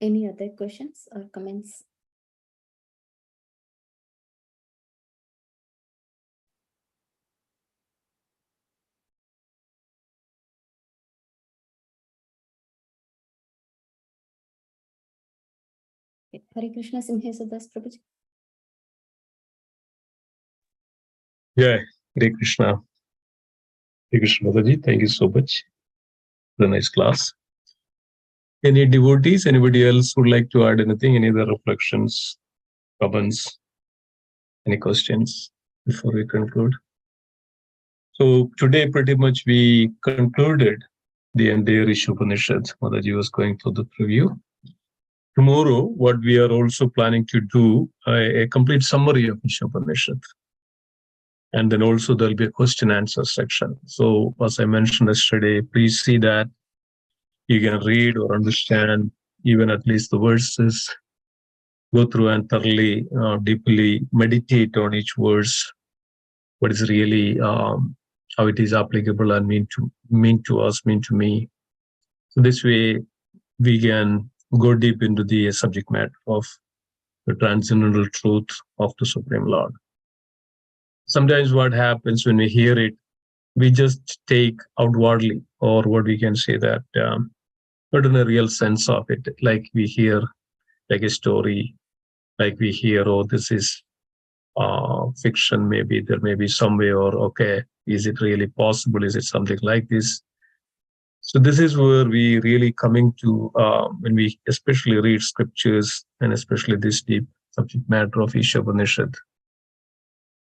Speaker 1: Any other questions or comments? Hare Krishna Simhesadas Prabhuji.
Speaker 7: Yeah, Hare Krishna. Hare Krishna Mataji, thank you so much for the nice class. Any devotees, anybody else would like to add anything? Any other reflections, comments, any questions before we conclude? So today pretty much we concluded the entire Isopanishad. Mataji was going through the preview. Tomorrow, what we are also planning to do, a complete summary of Isopanishad. And then also there'll be a question answer section. So as I mentioned yesterday, please see that you can read or understand even at least the verses, go through and thoroughly, deeply meditate on each verse, what is really, how it is applicable and mean to us, mean to me. So this way we can go deep into the subject matter of the transcendental truth of the Supreme Lord. Sometimes what happens when we hear it, we just take outwardly, or what we can say that, not in a real sense of it. Like we hear like a story, like we hear, oh, this is fiction, maybe there may be some way, or okay, is it really possible? Is it something like this? So this is where we really coming to, when we especially read scriptures, and especially this deep subject matter of Isopanishad.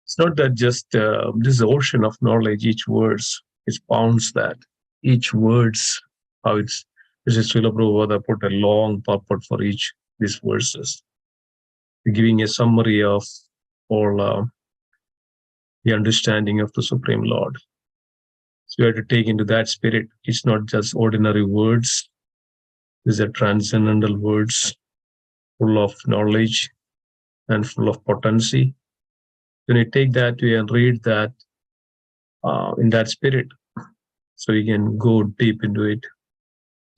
Speaker 7: It's not that just this ocean of knowledge, each words, it pounds that. Each words, how it's, this is Srila Prabhupada put a long purport for each these verses, giving a summary of all the understanding of the Supreme Lord. So you have to take into that spirit. It's not just ordinary words. These are transcendental words, full of knowledge and full of potency. When you take that way and read that in that spirit, so you can go deep into it.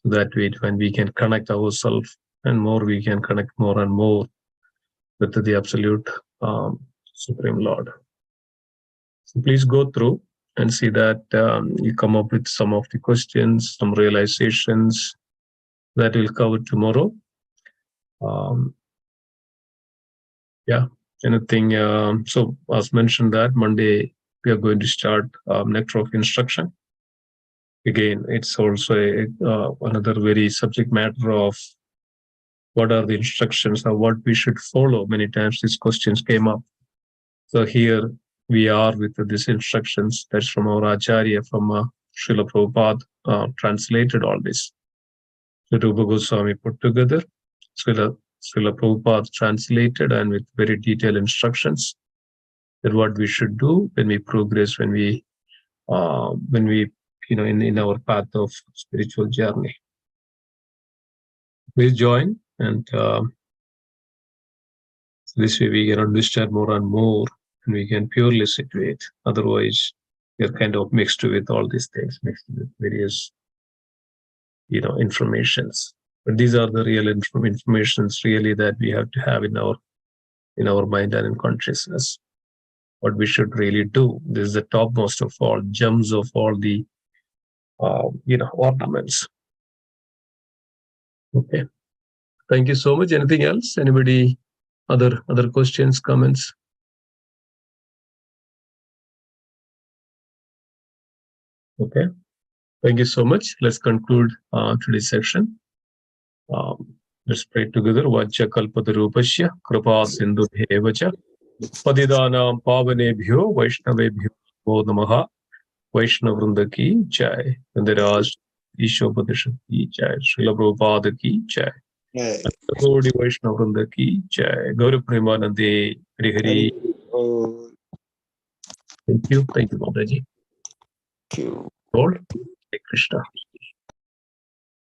Speaker 7: So that way, when we can connect ourselves and more, we can connect more and more with the absolute Supreme Lord. So please go through and see that you come up with some of the questions, some realizations that we'll cover tomorrow. Yeah, anything. So as mentioned that Monday, we are going to start Nectar of Instruction. Again, it's also another very subject matter of what are the instructions or what we should follow. Many times these questions came up. So here we are with these instructions. That's from our Acharya, from Srila Prabhupada, translated all this. So Rupa Goswami put together, Srila Prabhupada translated, and with very detailed instructions that what we should do when we progress, when we in our path of spiritual journey. Please join, and this way we can understand more and more, and we can purely situate. Otherwise, we are kind of mixed with all these things, mixed with various informations. But these are the real informations really that we have to have in our mind and in consciousness. What we should really do. This is the topmost of all, gems of all the ornaments. Okay. Thank you so much. Anything else? Anybody? Other questions, comments? Okay. Thank you so much. Let's conclude today's section. Let's pray together. Vajja kalpatarupasya kripa sindhubhyevacha patidanam pavanebhyo vaishnavebhyo namo namaha. Vaishnav Vrinda ki jai. Vindaraj Ishopadishad ki jai. Srila Prabhupada ki jai. Gaudi Vaishnav Vrinda ki jai. Gauri Premanande Hari Hari. Thank you. Thank you, Mataji.
Speaker 5: Thank you.
Speaker 7: Lord, Hare Krishna.